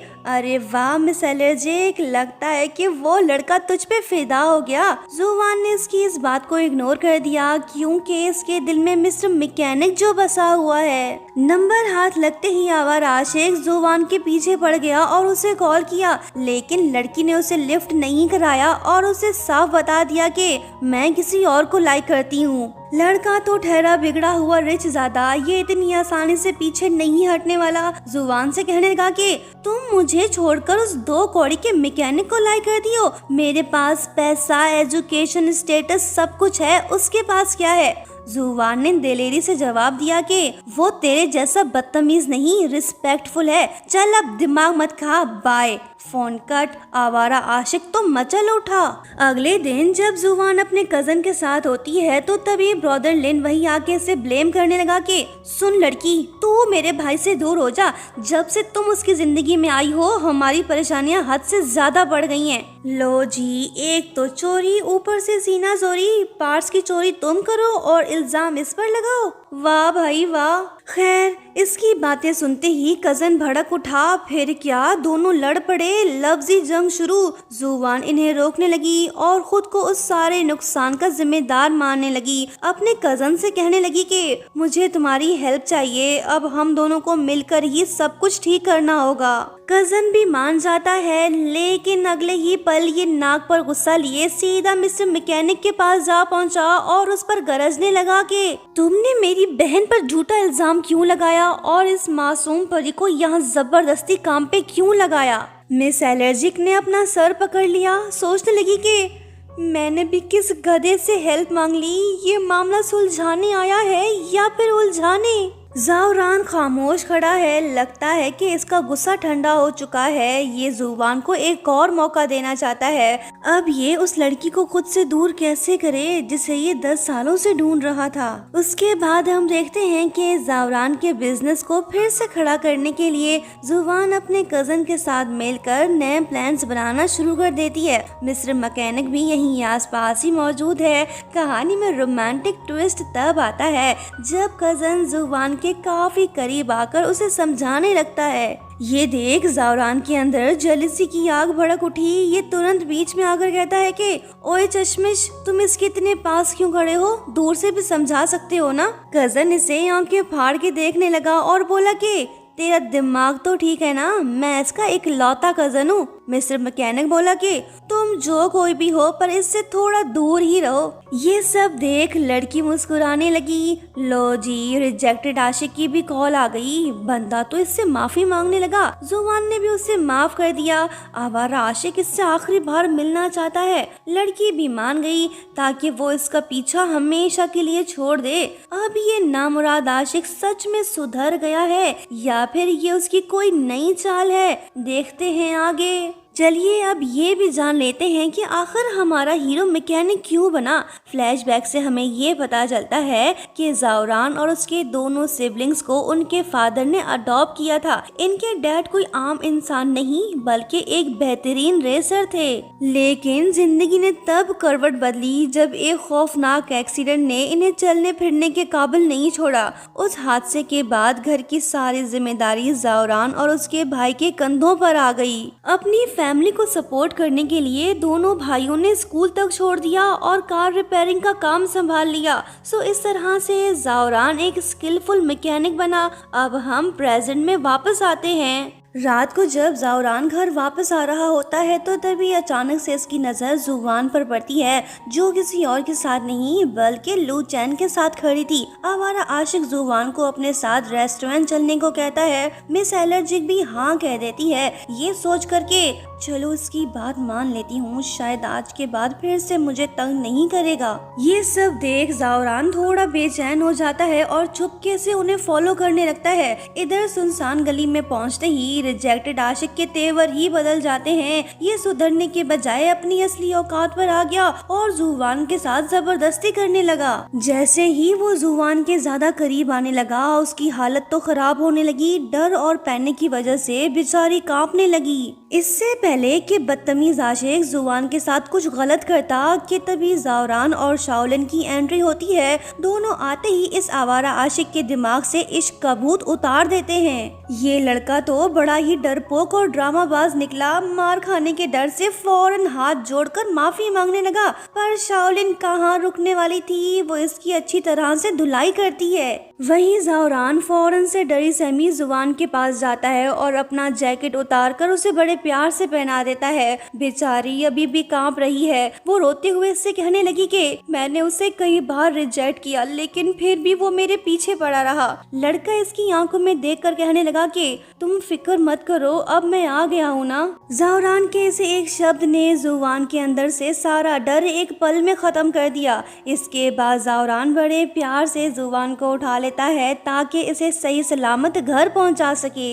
A: अरे वाह मिस एलर्जिक, लगता है कि वो लड़का तुझ पे फिदा हो गया। जुबान ने इसकी इस बात को इग्नोर कर दिया क्योंकि इसके दिल में मिस्टर मैकेनिक जो बसा हुआ है। नंबर हाथ लगते ही आवारा आशिक जुबान के पीछे पड़ गया और उसे कॉल किया, लेकिन लड़की ने उसे लिफ्ट नहीं कराया और उसे साफ बता दिया कि मैं किसी और को लाइक करती हूँ। लड़का तो ठहरा बिगड़ा हुआ रिच ज्यादा, ये इतनी आसानी से पीछे नहीं हटने वाला। जुबान से कहने लगा कि तुम मुझे छोड़कर उस 2 कौड़ी के मैकेनिक को लाइक कर दियो। मेरे पास पैसा, एजुकेशन, स्टेटस सब कुछ है, उसके पास क्या है? जुबान ने दिलेरी से जवाब दिया कि वो तेरे जैसा बदतमीज नहीं, रिस्पेक्टफुल है। चल अब दिमाग मत खा, बाय। Phone cut. आवारा आशिक तो मचल उठा। अगले दिन जब जुबान अपने कजन के साथ होती है तो तभी ब्रदर लिन वही आके इसे ब्लेम करने लगा कि सुन लड़की, तू मेरे भाई से दूर हो जा। जब से तुम उसकी जिंदगी में आई हो हमारी परेशानियां हद से ज्यादा बढ़ गई हैं। लो जी, एक तो चोरी, ऊपर से सीना चोरी, पार्ट्स की चोरी तुम करो और इल्जाम इस पर लगाओ। वाह भाई वाह। खैर, इसकी बातें सुनते ही कजन भड़क उठा। फिर क्या, दोनों लड़ पड़े, लफ्जी जंग शुरू। जुबान इन्हें रोकने लगी और खुद को उस सारे नुकसान का जिम्मेदार मानने लगी। अपने कजन से कहने लगी कि मुझे तुम्हारी हेल्प चाहिए, अब हम दोनों को मिलकर ही सब कुछ ठीक करना होगा। कजन भी मान जाता है, लेकिन अगले ही पल ये नाक पर गुस्सा लिए सीधा मिस्टर मैकेनिक के पास जा पहुंचा और उस पर गरजने लगा कि तुमने मेरी बहन पर झूठा इल्जाम क्यों लगाया और इस मासूम परी को यहाँ जबरदस्ती काम पे क्यों लगाया? मिस एलर्जिक ने अपना सर पकड़ लिया, सोचने लगी कि मैंने भी किस गधे से हेल्प मांग ली, ये मामला सुलझाने आया है या फिर उलझाने। जावरान खामोश खड़ा है, लगता है कि इसका गुस्सा ठंडा हो चुका है। ये जुबान को एक और मौका देना चाहता है। अब ये उस लड़की को खुद से दूर कैसे करे जिसे ये 10 सालों से ढूंढ रहा था। उसके बाद हम देखते हैं कि जावरान के बिजनेस को फिर से खड़ा करने के लिए जुबान अपने कजन के साथ मिलकर नए प्लान्स बनाना शुरू कर देती है। मिस्टर मैकेनिक भी यहीं आसपास ही मौजूद है। कहानी में रोमांटिक ट्विस्ट तब आता है जब कजन जुबान के काफी करीब आकर उसे समझाने लगता है। ये देख जावरान के अंदर जेलसी की आग भड़क उठी। ये तुरंत बीच में आकर कहता है कि ओए चश्मिश, तुम इसके इतने पास क्यों खड़े हो? दूर से भी समझा सकते हो ना। कजन इसे आंखें फाड़ के देखने लगा और बोला कि तेरा दिमाग तो ठीक है ना, मैं इसका एक लौता कजन हूँ। मिस्टर मैकेनिक बोला कि तुम जो कोई भी हो पर इससे थोड़ा दूर ही रहो। ये सब देख लड़की मुस्कुराने लगी। लो जी, रिजेक्टेड आशिक की भी कॉल आ गई। बंदा तो इससे माफी मांगने लगा। जुबान ने भी उसे माफ कर दिया। आवारा आशिक इससे आखिरी बार मिलना चाहता है। लड़की भी मान गई ताकि वो इसका पीछा हमेशा के लिए छोड़ दे। अब ये नामुराद आशिक सच में सुधर गया है या फिर ये उसकी कोई नई चाल है? देखते हैं आगे। चलिए अब ये भी जान लेते हैं कि आखिर हमारा हीरो मैकेनिक क्यों बना। फ्लैशबैक से हमें ये पता चलता है कि जावरान और उसके दोनों सिबलिंग्स को उनके फादर ने अडॉप्ट किया था। इनके डैड कोई आम इंसान नहीं बल्कि एक बेहतरीन रेसर थे। लेकिन जिंदगी ने तब करवट बदली जब एक खौफनाक एक्सीडेंट ने इन्हें चलने फिरने के काबिल नहीं छोड़ा। उस हादसे के बाद घर की सारी जिम्मेदारी जावरान और उसके भाई के कंधों पर आ गई। अपनी फैमिली को सपोर्ट करने के लिए दोनों भाइयों ने स्कूल तक छोड़ दिया और कार रिपेयरिंग का काम संभाल लिया। सो इस तरह से ज़ावरान एक स्किलफुल मैकेनिक बना। अब हम प्रेजेंट में वापस आते हैं। रात को जब ज़ावरान घर वापस आ रहा होता है तो तभी अचानक से इसकी नज़र जुवान पर पड़ती है, जो किसी और के साथ नहीं बल्कि लू चैन के साथ खड़ी थी। आवारा आशिक जुवान को अपने साथ रेस्टोरेंट चलने को कहता है। मिस एलर्जिक भी हाँ कह देती है, ये सोच करके चलो इसकी बात मान लेती हूँ, शायद आज के बाद फिर से मुझे तंग नहीं करेगा। ये सब देख ज़ावरान थोड़ा बेचैन हो जाता है और चुपके से उन्हें फॉलो करने लगता है। इधर सुनसान गली में पहुँचते ही रिजेक्टेड आशिक के तेवर ही बदल जाते हैं। ये सुधरने के बजाय अपनी असली औकात पर आ गया और जुवान के साथ जबरदस्ती करने लगा। जैसे ही वो जुवान के ज्यादा करीब आने लगा, उसकी हालत तो खराब होने लगी। डर और पैनिक की वजह से बेचारी कांपने लगी। इससे पहले कि बदतमीज आशिक जुवान के साथ कुछ गलत करता कि तभी ज़ावरान और शाओलिन की एंट्री होती है। दोनों आते ही इस आवारा आशिक के दिमाग से इश्क का भूत उतार देते हैं। ये लड़का तो बड़ा ही डरपोक और ड्रामाबाज निकला। मार खाने के डर से फौरन हाथ जोड़कर माफी मांगने लगा, पर शाओलिन कहाँ रुकने वाली थी, वो इसकी अच्छी तरह से धुलाई करती है। वहीं ज़ावरान फौरन से डरी सहमी जुवान के पास जाता है और अपना जैकेट उतार कर उसे बड़े प्यार से पहना देता है। बेचारी अभी भी कांप रही है। वो रोते हुए इससे कहने लगी कि मैंने उसे कई बार रिजेक्ट किया, लेकिन फिर भी वो मेरे पीछे पड़ा रहा। लड़का इसकी आंखों में देखकर कहने लगा कि तुम फिक्र मत करो, अब मैं आ गया हूँ ना। ज़ावरान के इसे एक शब्द ने जुवान के अंदर से सारा डर एक पल में खत्म कर दिया। इसके बाद ज़ावरान बड़े प्यार से जुवान को उठा लेता है ताकि इसे सही सलामत घर पहुंचा सके।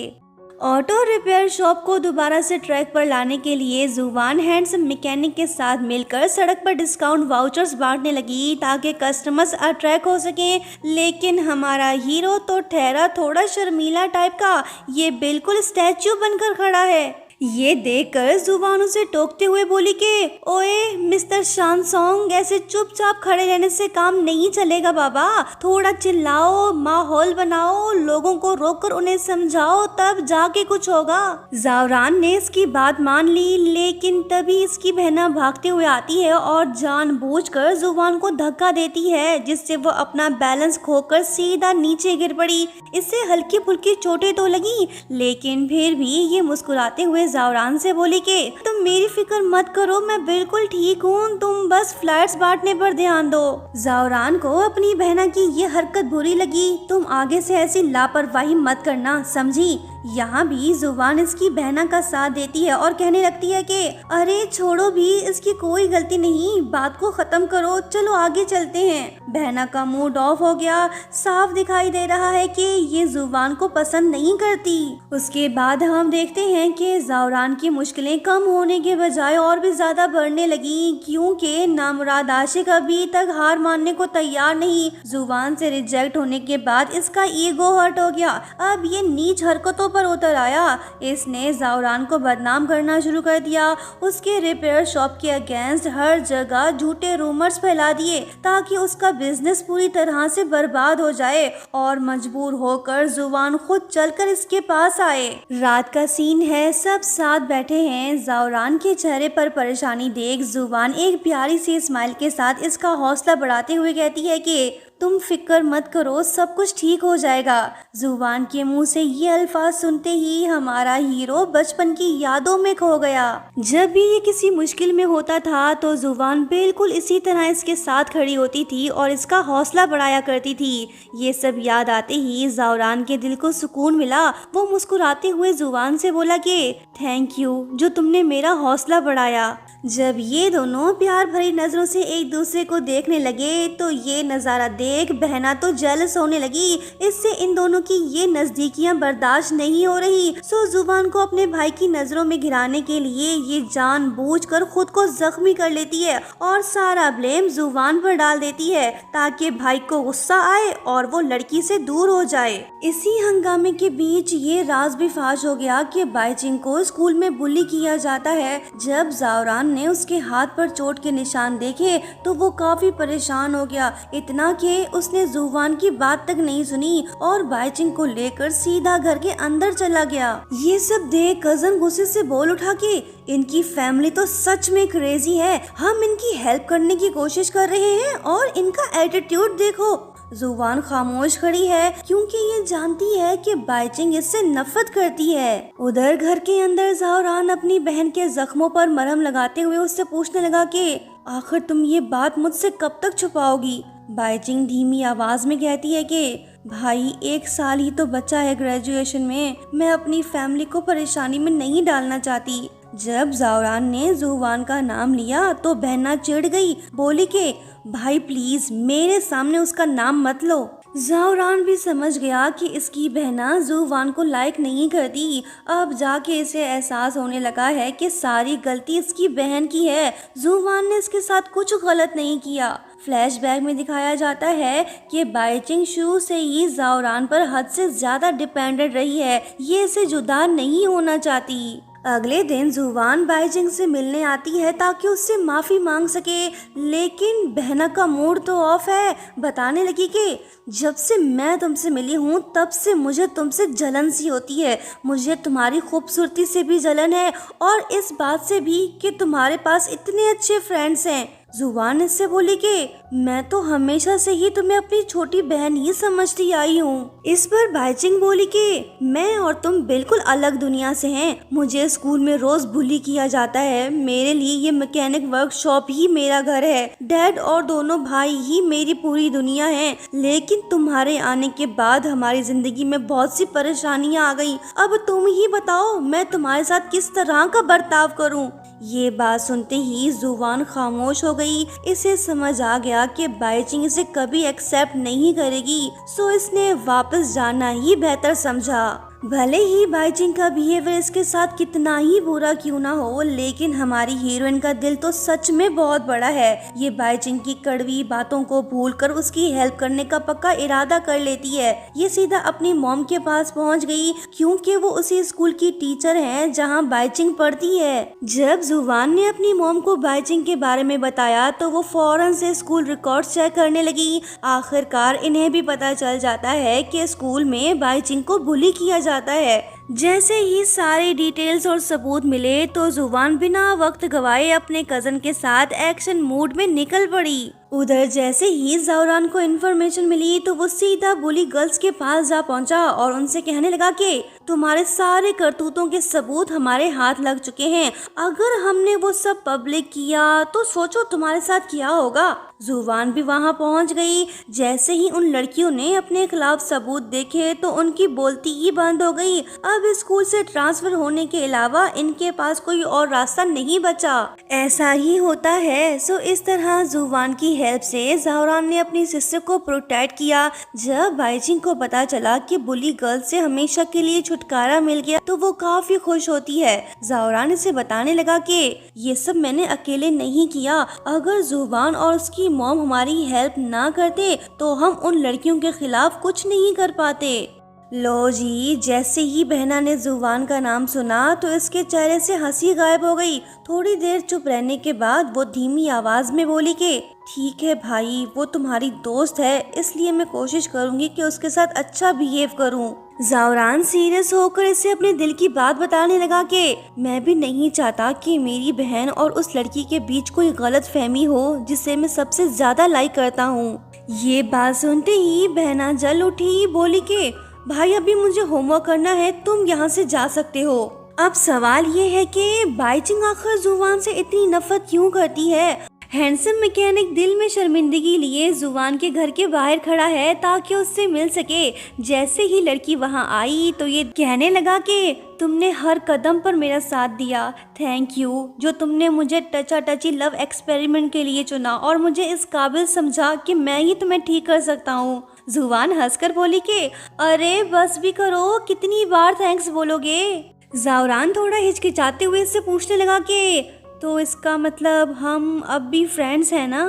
A: ऑटो रिपेयर शॉप को दोबारा से ट्रैक पर लाने के लिए जुवान हैंडसम मैकेनिक के साथ मिलकर सड़क पर डिस्काउंट वाउचर्स बांटने लगी ताकि कस्टमर्स अट्रैक्ट हो सकें। लेकिन हमारा हीरो तो ठहरा थोड़ा शर्मीला टाइप का, ये बिल्कुल स्टैच्यू बनकर खड़ा है। ये देखकर जुबान उसे टोकते हुए बोली कि ओए मिस्टर शानसोंग, ऐसे चुपचाप खड़े रहने से काम नहीं चलेगा बाबा। थोड़ा चिल्लाओ, माहौल बनाओ, लोगों को रोककर उन्हें समझाओ, तब जाके कुछ होगा। ज़ावरान ने इसकी बात मान ली, लेकिन तभी इसकी बहना भागते हुए आती है और जानबूझकर जुबान को धक्का देती है, जिससे वो अपना बैलेंस खोकर सीधा नीचे गिर पड़ी। इससे हल्की फुल्की चोटें तो लगी, लेकिन फिर भी ये मुस्कुराते हुए ज़ावरान से बोली कि तुम मेरी फिक्र मत करो, मैं बिल्कुल ठीक हूँ, तुम बस फ्लैट्स बांटने पर ध्यान दो। ज़ावरान को अपनी बहना की ये हरकत बुरी लगी। तुम आगे से ऐसी लापरवाही मत करना, समझी। यहाँ भी जुबान इसकी बहना का साथ देती है और कहने लगती है कि अरे छोड़ो भी, इसकी कोई गलती नहीं, बात को खत्म करो, चलो आगे चलते हैं। बहना का मूड ऑफ हो गया। साफ दिखाई दे रहा है कि ये जुबान को पसंद नहीं करती। उसके बाद हम देखते हैं कि ज़ावरान की मुश्किलें कम होने के बजाय और भी ज्यादा बढ़ने लगी, क्योंकि नामुराद आशिक अभी तक हार मानने को तैयार नहीं। जुबान से रिजेक्ट होने के बाद इसका ईगो हर्ट हो गया। अब ये नीच हरकतों पर उतर आया। इसने ज़ावरान को बदनाम करना शुरू कर दिया। उसके रिपेयर शॉप के अगेंस्ट हर जगह झूठे रूमर्स फैला दिए ताकि उसका बिजनेस पूरी तरह से बर्बाद हो जाए, और मजबूर होकर जुबान खुद चलकर इसके पास आए। रात का सीन है, सब साथ बैठे हैं। ज़ावरान के चेहरे पर परेशानी देख जुबान एक प्यारी सी स्माइल के साथ इसका हौसला बढ़ाते हुए कहती है कि तुम फिक्र मत करो, सब कुछ ठीक हो जाएगा। जुबान के मुंह से ये अल्फाज सुनते ही हमारा हीरो बचपन की यादों में खो गया। जब भी ये किसी मुश्किल में होता था तो जुबान बिल्कुल इसी तरह इसके साथ खड़ी होती थी और इसका हौसला बढ़ाया करती थी। ये सब याद आते ही ज़ावरान के दिल को सुकून मिला। वो मुस्कुराते हुए जुबान से बोला कि थैंक यू जो तुमने मेरा हौसला बढ़ाया। जब ये दोनों प्यार भरी नजरों से एक दूसरे को देखने लगे तो ये नज़ारा देख बहना तो जेलस होने लगी। इससे इन दोनों की ये नजदीकियां बर्दाश्त नहीं हो रही। सो जुबान को अपने भाई की नजरों में गिराने के लिए ये जानबूझकर खुद को जख्मी कर लेती है और सारा ब्लेम जुबान पर डाल देती है ताकि भाई को गुस्सा आए और वो लड़की से दूर हो जाए। इसी हंगामे के बीच ये राज भी फाश हो गया कि बाईचिंग को स्कूल में बुली किया जाता है। जब ज़ावरान ने उसके हाथ पर चोट के निशान देखे तो वो काफी परेशान हो गया, इतना कि के उसने जुवान की बात तक नहीं सुनी और बाइचिंग को लेकर सीधा घर के अंदर चला गया। ये सब देख कजन गुस्से से बोल उठा कि इनकी फैमिली तो सच में क्रेजी है, हम इनकी हेल्प करने की कोशिश कर रहे हैं और इनका एटीट्यूड देखो। जुवान खामोश खड़ी है क्योंकि ये जानती है कि बाइचिंग इससे नफरत करती है। उधर घर के अंदर ज़ाओरान अपनी बहन के जख्मों पर मरहम लगाते हुए उससे पूछने लगा कि आखिर तुम ये बात मुझसे कब तक छुपाओगी। बाइचिंग धीमी आवाज में कहती है कि भाई 1 साल ही तो बचा है ग्रेजुएशन में, मैं अपनी फैमिली को परेशानी में नहीं डालना चाहती। जब ज़ाओरान ने जुवान का नाम लिया तो बहना चिढ़ गई, बोली कि भाई प्लीज मेरे सामने उसका नाम मत लो। ज़ाओरान भी समझ गया कि इसकी बहना जुवान को लाइक नहीं करती। अब जाके इसे एहसास होने लगा है कि सारी गलती इसकी बहन की है, जुवान ने इसके साथ कुछ गलत नहीं किया। फ्लैशबैक में दिखाया जाता है कि बाइचिंग शुरू से ही ज़ाओरान पर हद से ज्यादा डिपेंडेंट रही है, ये इसे जुदा नहीं होना चाहती। अगले दिन जुवान बाइचिंग से मिलने आती है ताकि उससे माफी मांग सके, लेकिन बहना का मूड तो ऑफ है। बताने लगी कि जब से मैं तुमसे मिली हूँ तब से मुझे तुमसे जलन सी होती है, मुझे तुम्हारी खूबसूरती से भी जलन है और इस बात से भी कि तुम्हारे पास इतने अच्छे फ्रेंड्स हैं। जुवान इससे बोली कि मैं तो हमेशा से ही तुम्हें अपनी छोटी बहन ही समझती आई हूँ। इस पर बाइचिंग बोली कि मैं और तुम बिल्कुल अलग दुनिया से हैं। मुझे स्कूल में रोज बुली किया जाता है, मेरे लिए ये मैकेनिक वर्कशॉप ही मेरा घर है, डैड और दोनों भाई ही मेरी पूरी दुनिया है। लेकिन तुम्हारे आने के बाद हमारी जिंदगी में बहुत सी परेशानियां आ गई। अब तुम ही बताओ मैं तुम्हारे साथ किस तरह का बर्ताव करूँ। ये बात सुनते ही जुवान खामोश हो गई। इसे समझ आ गया कि बाइचिंग इसे कभी एक्सेप्ट नहीं करेगी, सो इसने वापस जाना ही बेहतर समझा। भले ही बाइचिंग का बिहेवियर इसके साथ कितना ही बुरा क्यों ना हो, लेकिन हमारी हीरोइन का दिल तो सच में बहुत बड़ा है। ये बाइचिंग की कड़वी बातों को भूलकर उसकी हेल्प करने का पक्का इरादा कर लेती है। ये सीधा अपनी मॉम के पास पहुंच गई क्योंकि वो उसी स्कूल की टीचर हैं जहां बाइचिंग पढ़ती है। जब जुवान ने अपनी मॉम को बाइचिंग के बारे में बताया तो वो फौरन से स्कूल रिकॉर्ड्स चेक करने लगी। आखिरकार इन्हें भी पता चल जाता है कि स्कूल में बाइचिंग को बुली किया जाता है। जैसे ही सारे डिटेल्स और सबूत मिले तो जुवान बिना वक्त गवाए अपने कजन के साथ एक्शन मूड में निकल पड़ी। उधर जैसे ही ज़ाओरान को इन्फॉर्मेशन मिली तो वो सीधा बुली गर्ल्स के पास जा पहुंचा और उनसे कहने लगा कि तुम्हारे सारे करतूतों के सबूत हमारे हाथ लग चुके हैं, अगर हमने वो सब पब्लिक किया तो सोचो तुम्हारे साथ क्या होगा। जुवान भी वहां पहुंच गई। जैसे ही उन लड़कियों ने अपने खिलाफ सबूत देखे तो उनकी बोलती ही बंद हो गई। अब स्कूल से ट्रांसफर होने के अलावा इनके पास कोई और रास्ता नहीं बचा। ऐसा ही होता है। सो इस तरह जुवान की हेल्प से ज़ाओरान ने अपनी सिस्टर को प्रोटेक्ट किया। जब बाइचिंग को पता चला कि बुली गर्ल से हमेशा के लिए छुटकारा मिल गया तो वो काफी खुश होती है। ज़ाओरान इसे बताने लगा कि ये सब मैंने अकेले नहीं किया, अगर जुबान और उसकी मॉम हमारी हेल्प ना करते तो हम उन लड़कियों के खिलाफ कुछ नहीं कर पाते। लो जी, जैसे ही बहना ने जुबान का नाम सुना तो इसके चेहरे से हंसी गायब हो गई। थोड़ी देर चुप रहने के बाद वो धीमी आवाज में बोली कि ठीक है भाई, वो तुम्हारी दोस्त है, इसलिए मैं कोशिश करूंगी कि उसके साथ अच्छा बिहेव करूं। ज़ाओरान सीरियस होकर इसे अपने दिल की बात बताने लगा कि मैं भी नहीं चाहता कि मेरी बहन और उस लड़की के बीच कोई गलत फहमी हो जिसे मैं सबसे ज्यादा लाइक करता हूँ। ये बात सुनते ही बहना जल उठी, बोली कि भाई अभी मुझे होमवर्क करना है, तुम यहाँ से जा सकते हो। अब सवाल ये है कि बाइचिंग आखिर जुबान से इतनी नफरत क्यों करती है। हैंडसम मैकेनिक दिल में शर्मिंदगी लिए जुबान के घर के बाहर खड़ा है ताकि उससे मिल सके। जैसे ही लड़की वहां आई तो ये कहने लगा कि तुमने हर कदम पर मेरा साथ दिया, थैंक यू, जो तुमने मुझे टचा टची लव एक्सपेरिमेंट के लिए चुना और मुझे इस काबिल समझा कि मैं ही तुम्हें ठीक कर सकता हूँ। जुबान हंसकर बोली कि अरे बस भी करो, कितनी बार थैंक्स बोलोगे। ज़ाओरान थोड़ा हिचकिचाते हुए इससे पूछने लगा कि तो इसका मतलब हम अब भी फ्रेंड्स हैं ना।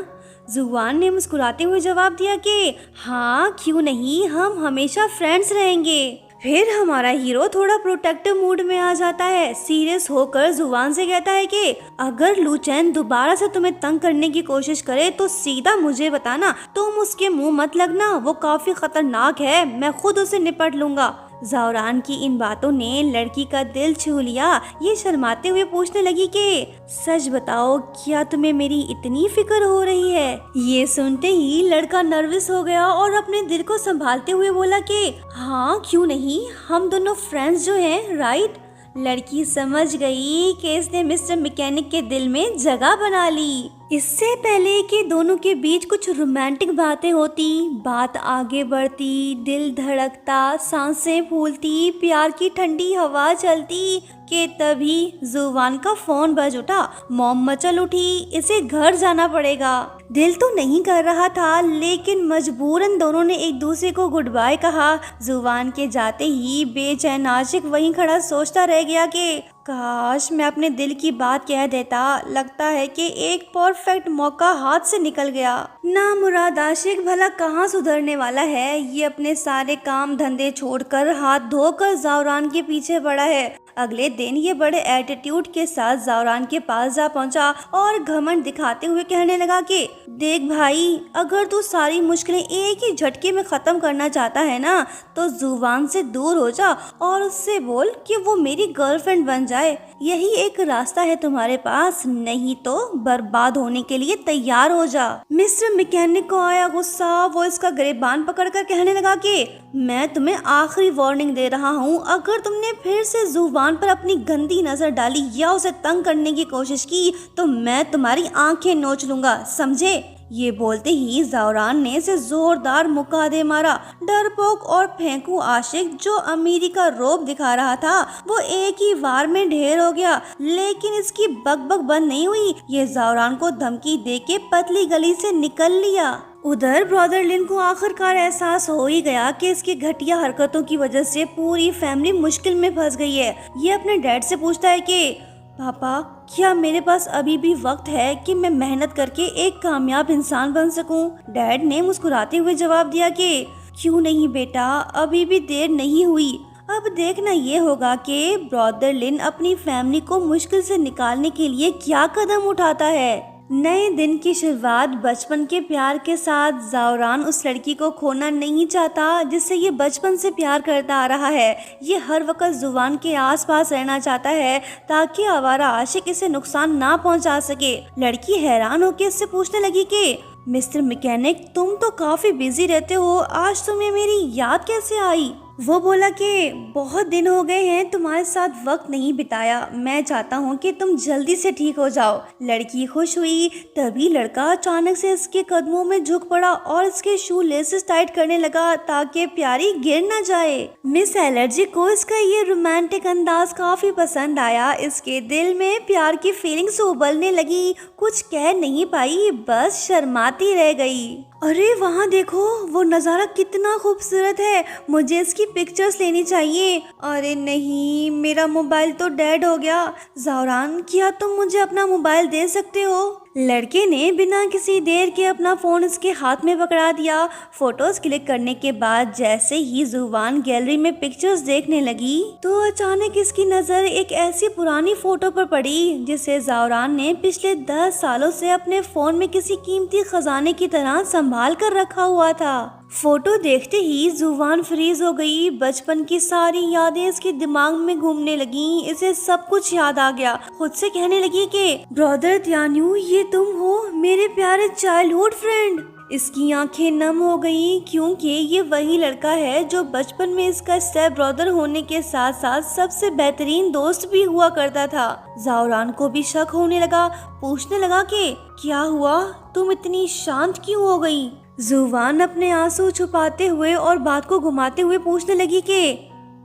A: जुबान ने मुस्कुराते हुए जवाब दिया कि हाँ क्यों नहीं, हम हमेशा फ्रेंड्स रहेंगे। फिर हमारा हीरो थोड़ा प्रोटेक्टिव मूड में आ जाता है। सीरियस होकर जुबान से कहता है कि अगर लूचैन दोबारा से तुम्हें तंग करने की कोशिश करे तो सीधा मुझे बताना, तुम उसके मुंह मत लगना, वो काफी खतरनाक है, मैं खुद उसे निपट लूंगा। ज़ावरान की इन बातों ने लड़की का दिल छू लिया। ये शर्माते हुए पूछने लगी कि सच बताओ, क्या तुम्हें मेरी इतनी फिक्र हो रही है? ये सुनते ही लड़का नर्वस हो गया और अपने दिल को संभालते हुए बोला कि हाँ क्यों नहीं, हम दोनों फ्रेंड्स जो हैं, राइट। लड़की समझ गई कि इसने मिस्टर मैकेनिक के दिल में जगह बना ली। इससे पहले कि दोनों के बीच कुछ रोमांटिक बातें होती, बात आगे बढ़ती, दिल धड़कता, सांसें फूलती, प्यार की ठंडी हवा चलती कि तभी जुबान का फोन बज उठा। मॉम मचल उठी, इसे घर जाना पड़ेगा। दिल तो नहीं कर रहा था, लेकिन मजबूरन दोनों ने एक दूसरे को गुड बाय कहा। जुबान के जाते ही बेचैन आशिक वहीं खड़ा सोचता रह गया कि काश मैं अपने दिल की बात कह देता। लगता है कि एक परफेक्ट मौका हाथ से निकल गया। ना मुराद आशिक भला कहाँ सुधरने वाला है। ये अपने सारे काम धंधे छोड़कर हाथ धोकर ज़ावरान के पीछे पड़ा है। अगले दिन ये बड़े एटीट्यूड के साथ ज़ावरान के पास जा पहुंचा और घमंड दिखाते हुए कहने लगा कि देख भाई, अगर तू सारी मुश्किलें एक ही झटके में खत्म करना चाहता है ना, तो जुबान से दूर हो जा और उससे बोल कि वो मेरी गर्लफ्रेंड बन जाए। यही एक रास्ता है तुम्हारे पास, नहीं तो बर्बाद होने के लिए तैयार हो जा। मिस्टर मैकेनिक को आया गुस्सा। वो इसका गिरबान पकड़कर कहने लगा कि मैं तुम्हें आखिरी वार्निंग दे रहा हूँ, अगर तुमने फिर से जुबान पर अपनी गंदी नजर डाली या उसे तंग करने की कोशिश की तो मैं तुम्हारी आंखें नोच लूंगा, समझे। ये बोलते ही ज़ावरान ने इसे जोरदार मुक्का मारा। डरपोक और फेंकू आशिक जो अमीरी का रोब दिखा रहा था, वो एक ही वार में ढेर हो गया। लेकिन इसकी बकबक बंद नहीं हुई। ये ज़ावरान को धमकी देके पतली गली से निकल लिया। उधर ब्रदर लिन को आखिरकार एहसास हो ही गया कि इसकी घटिया हरकतों की वजह से पूरी फैमिली मुश्किल में फंस गई है। ये अपने डैड से पूछता है कि पापा, क्या मेरे पास अभी भी वक्त है कि मैं मेहनत करके एक कामयाब इंसान बन सकूं? डैड ने मुस्कुराते हुए जवाब दिया कि क्यों नहीं बेटा, अभी भी देर नहीं हुई। अब देखना ये होगा कि ब्रदर लिन अपनी फैमिली को मुश्किल से निकालने के लिए क्या कदम उठाता है। नए दिन की शुरुआत बचपन के प्यार के साथ। ज़ावरान उस लड़की को खोना नहीं चाहता जिससे ये बचपन से प्यार करता आ रहा है। ये हर वक्त जुबान के आसपास रहना चाहता है ताकि आवारा आशिक इसे नुकसान ना पहुंचा सके। लड़की हैरान होकर इससे पूछने लगी कि मिस्टर मैकेनिक, तुम तो काफी बिजी रहते हो, आज तुम्हें मेरी याद कैसे आई? वो बोला कि बहुत दिन हो गए हैं तुम्हारे साथ वक्त नहीं बिताया, मैं चाहता हूँ कि तुम जल्दी से ठीक हो जाओ। लड़की खुश हुई। तभी लड़का अचानक से इसके कदमों में झुक पड़ा और इसके शू लेसेस टाइट करने लगा ताकि प्यारी गिर न जाए। मिस एलर्जी को इसका ये रोमांटिक अंदाज काफी पसंद आया। इसके दिल में प्यार की फीलिंग्स उबलने लगी। कुछ कह नहीं पाई, बस शर्माती रह गई। अरे वहाँ देखो, वो नज़ारा कितना खूबसूरत है, मुझे इसकी पिक्चर्स लेनी चाहिए। अरे नहीं, मेरा मोबाइल तो डेड हो गया। ज़ावरान, क्या तुम मुझे अपना मोबाइल दे सकते हो? लड़के ने बिना किसी देर के अपना फोन इसके हाथ में पकड़ा दिया। फोटोज क्लिक करने के बाद जैसे ही जुबान गैलरी में पिक्चर्स देखने लगी तो अचानक इसकी नजर एक ऐसी पुरानी फोटो पर पड़ी जिसे ज़ावरान ने पिछले 10 सालों से अपने फोन में किसी कीमती खजाने की तरह संभाल कर रखा हुआ था। फोटो देखते ही जुबान फ्रीज हो गई। बचपन की सारी यादें इसके दिमाग में घूमने लगी। इसे सब कुछ याद आ गया। खुद से कहने लगी कि ब्रदर त्यान्यू, ये तुम हो, मेरे प्यारे चाइल्डहुड फ्रेंड। इसकी आंखें नम हो गई क्योंकि ये वही लड़का है जो बचपन में इसका स्टेप ब्रदर होने के साथ साथ सबसे बेहतरीन दोस्त भी हुआ करता था। ज़ावरान को भी शक होने लगा। पूछने लगा कि क्या हुआ, तुम इतनी शांत क्यों हो गई? जुबान अपने आंसू छुपाते हुए और बात को घुमाते हुए पूछने लगी कि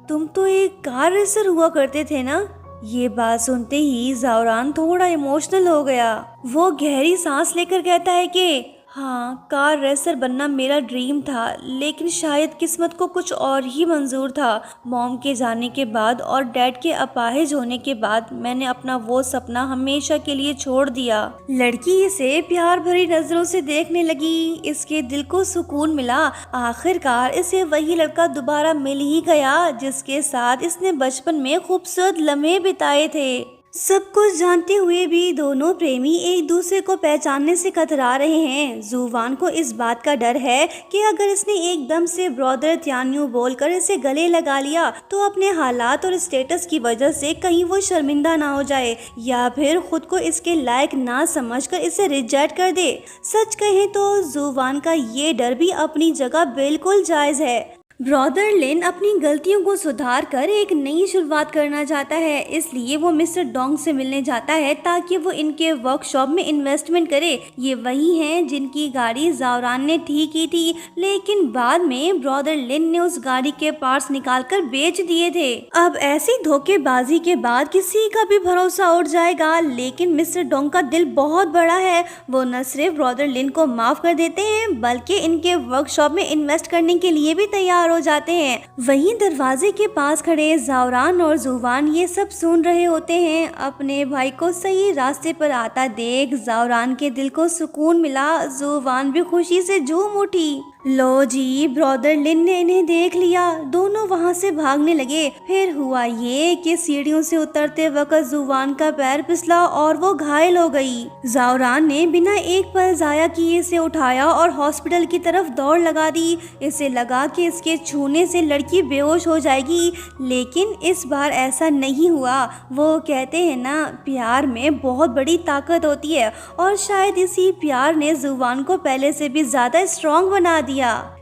A: तुम तो एक कार रेसर हुआ करते थे ना? ये बात सुनते ही ज़ावरान थोड़ा इमोशनल हो गया। वो गहरी सांस लेकर कहता है कि हाँ, कार रेसर बनना मेरा ड्रीम था, लेकिन शायद किस्मत को कुछ और ही मंजूर था। मॉम के जाने के बाद और डैड के अपाहिज होने के बाद मैंने अपना वो सपना हमेशा के लिए छोड़ दिया। लड़की इसे प्यार भरी नजरों से देखने लगी, इसके दिल को सुकून मिला। आखिरकार इसे वही लड़का दोबारा मिल ही गया जिसके साथ इसने बचपन में खूबसूरत लम्हे बिताए थे। सब कुछ जानते हुए भी दोनों प्रेमी एक दूसरे को पहचानने से कतरा रहे हैं। जुवान को इस बात का डर है कि अगर इसने एकदम से ब्रदर त्यान्यू बोलकर इसे गले लगा लिया तो अपने हालात और स्टेटस की वजह से कहीं वो शर्मिंदा ना हो जाए या फिर खुद को इसके लायक ना समझकर इसे रिजेक्ट कर दे। सच कहें तो जुवान का ये डर भी अपनी जगह बिल्कुल जायज है। ब्रदर लिन अपनी गलतियों को सुधार कर एक नई शुरुआत करना चाहता है, इसलिए वो मिस्टर डोंग से मिलने जाता है ताकि वो इनके वर्कशॉप में इन्वेस्टमेंट करे। ये वही हैं जिनकी गाड़ी जावरान ने ठीक की थी, लेकिन बाद में ब्रदर लिन ने उस गाड़ी के पार्ट्स निकालकर बेच दिए थे। अब ऐसी धोखेबाजी के बाद किसी का भी भरोसा उठ जाएगा, लेकिन मिस्टर डोंग का दिल बहुत बड़ा है। वो न सिर्फ ब्रदर लिन को माफ कर देते हैं बल्कि इनके वर्कशॉप में इन्वेस्ट करने के लिए भी तैयार हो जाते हैं। वहीं दरवाजे के पास खड़े जावरान और जुवान ये सब सुन रहे होते हैं। अपने भाई को सही रास्ते पर आता देख जावरान के दिल को सुकून मिला। जुवान भी खुशी से झूम उठी। लो जी, ब्रदर लिन ने इन्हें देख लिया। दोनों वहां से भागने लगे। फिर हुआ ये कि सीढ़ियों से उतरते वक्त जुवान का पैर फिसला और वो घायल हो गई। जावरान ने बिना एक पल जाया किए इसे उठाया और हॉस्पिटल की तरफ दौड़ लगा दी। इसे लगा कि इसके छूने से लड़की बेहोश हो जाएगी, लेकिन इस बार ऐसा नहीं हुआ। वो कहते हैं ना, प्यार में बहुत बड़ी ताकत होती है और शायद इसी प्यार ने जुवान को पहले से भी ज्यादा स्ट्रॉन्ग बना दिया।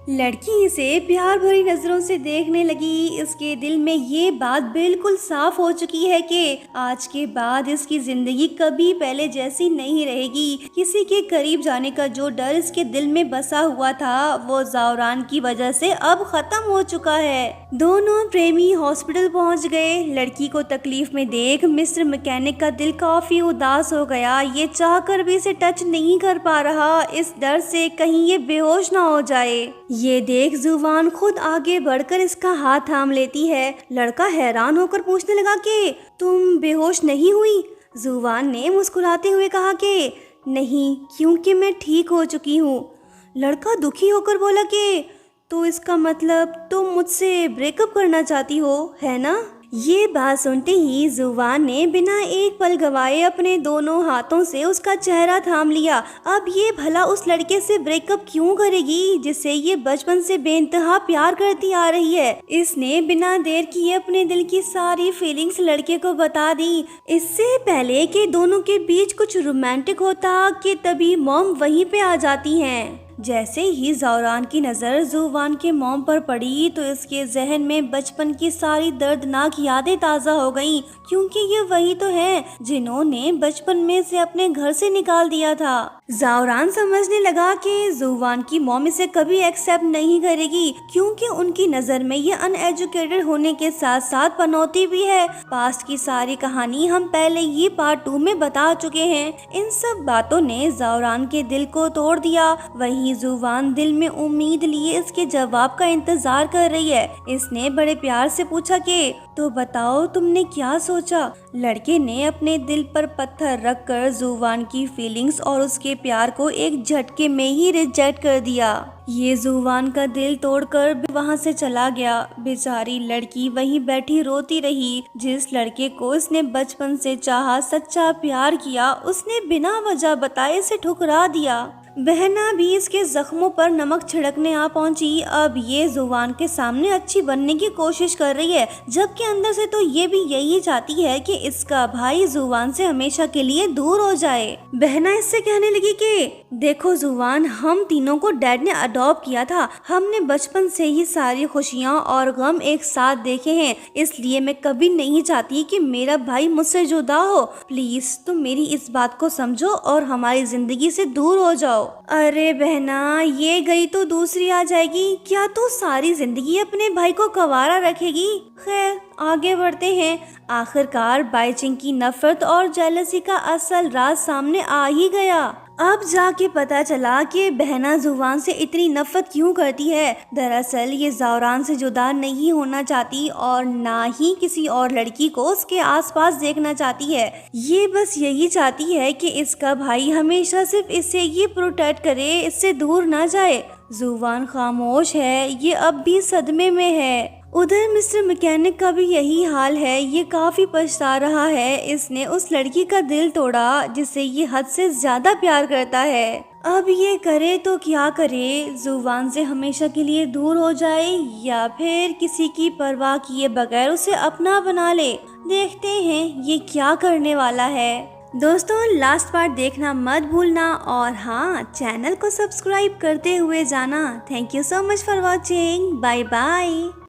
A: लड़की इसे प्यार भरी नजरों से देखने लगी। इसके दिल में ये बात बिल्कुल साफ हो चुकी है कि आज के बाद इसकी जिंदगी कभी पहले जैसी नहीं रहेगी। किसी के करीब जाने का जो डर इसके दिल में बसा हुआ था वो जावरान की वजह से अब खत्म हो चुका है। दोनों प्रेमी हॉस्पिटल पहुंच गए। लड़की को तकलीफ में देख मिस्टर मैकेनिक का दिल काफी उदास हो गया। ये चाहकर भी इसे टच नहीं कर पा रहा, इस डर से कहीं ये बेहोश ना हो जाए। ये देख जुवान खुद आगे बढ़कर इसका हाथ थाम लेती है। लड़का हैरान होकर पूछने लगा कि तुम बेहोश नहीं हुई? जुवान ने मुस्कुराते हुए कहा कि नहीं, क्योंकि मैं ठीक हो चुकी हूँ। लड़का दुखी होकर बोला कि तो इसका मतलब तुम मुझसे ब्रेकअप करना चाहती हो, है ना? ये बात सुनते ही जुवान ने बिना एक पल गवाए अपने दोनों हाथों से उसका चेहरा थाम लिया। अब ये भला उस लड़के से ब्रेकअप क्यों करेगी जिससे ये बचपन से बेइंतहा प्यार करती आ रही है? इसने बिना देर किए अपने दिल की सारी फीलिंग्स लड़के को बता दी। इससे पहले कि दोनों के बीच कुछ रोमांटिक होता कि तभी मॉम वहीं पे आ जाती हैं। जैसे ही जावरान की नज़र जुवान के मॉम पर पड़ी तो इसके जहन में बचपन की सारी दर्दनाक यादें ताज़ा हो गईं, क्योंकि ये वही तो हैं जिन्होंने बचपन में से अपने घर से निकाल दिया था। जावरान समझने लगा कि जुवान की मॉम इसे कभी एक्सेप्ट नहीं करेगी, क्योंकि उनकी नज़र में ये अनएजुकेटेड होने के साथ साथ पनौती भी है। पास्ट की सारी कहानी हम पहले ही पार्ट 2 में बता चुके हैं। इन सब बातों ने जावरान के दिल को तोड़ दिया। वहीं जुवान दिल में उम्मीद लिए इसके जवाब का इंतजार कर रही है। इसने बड़े प्यार से पूछा कि तो बताओ तुमने क्या सोचा? लड़के ने अपने दिल पर पत्थर रखकर जुवान की फीलिंग्स और उसके प्यार को एक झटके में ही रिजेक्ट कर दिया। ये जुवान का दिल तोड़कर वहां से चला गया। बेचारी लड़की वहीं बैठी रोती रही। जिस लड़के को इसने बचपन से चाहा, सच्चा प्यार किया, उसने बिना वजह बताए इसे ठुकरा दिया। बहना भी इसके जख्मों पर नमक छिड़कने आ पहुंची। अब ये जुवान के सामने अच्छी बनने की कोशिश कर रही है, जबकि अंदर से तो ये भी यही चाहती है कि इसका भाई जुवान से हमेशा के लिए दूर हो जाए। बहना इससे कहने लगी कि देखो जुवान, हम तीनों को डैड ने अडॉप्ट किया था। हमने बचपन से ही सारी खुशियाँ और गम एक साथ देखे हैं, इसलिए मैं कभी नहीं चाहती कि मेरा भाई मुझसे जुदा हो। प्लीज तुम मेरी इस बात को समझो और हमारी जिंदगी से दूर हो जाओ। अरे बहना, ये गई तो दूसरी आ जाएगी। क्या तू सारी जिंदगी अपने भाई को कंवारा रखेगी? खैर, आगे बढ़ते हैं। आखिरकार बाईचिंग की नफरत और जेलसी का असल राज सामने आ ही गया। अब जाके पता चला कि बहना जुबान से इतनी नफरत क्यों करती है। दरअसल ये ज़ौरान से जुदा नहीं होना चाहती और ना ही किसी और लड़की को उसके आसपास देखना चाहती है। ये बस यही चाहती है कि इसका भाई हमेशा सिर्फ इससे ये प्रोटेक्ट करे, इससे दूर ना जाए। जुबान खामोश है, ये अब भी सदमे में है। उधर मिस्टर मैकेनिक का भी यही हाल है। ये काफी पछता रहा है, इसने उस लड़की का दिल तोड़ा जिससे ये हद से ज्यादा प्यार करता है। अब ये करे तो क्या करे, जुबान से हमेशा के लिए दूर हो जाए या फिर किसी की परवाह किए बगैर उसे अपना बना ले। देखते हैं ये क्या करने वाला है। दोस्तों लास्ट पार्ट देखना मत भूलना और हाँ, चैनल को सब्सक्राइब करते हुए जाना। Thank you so much for watching. Bye bye.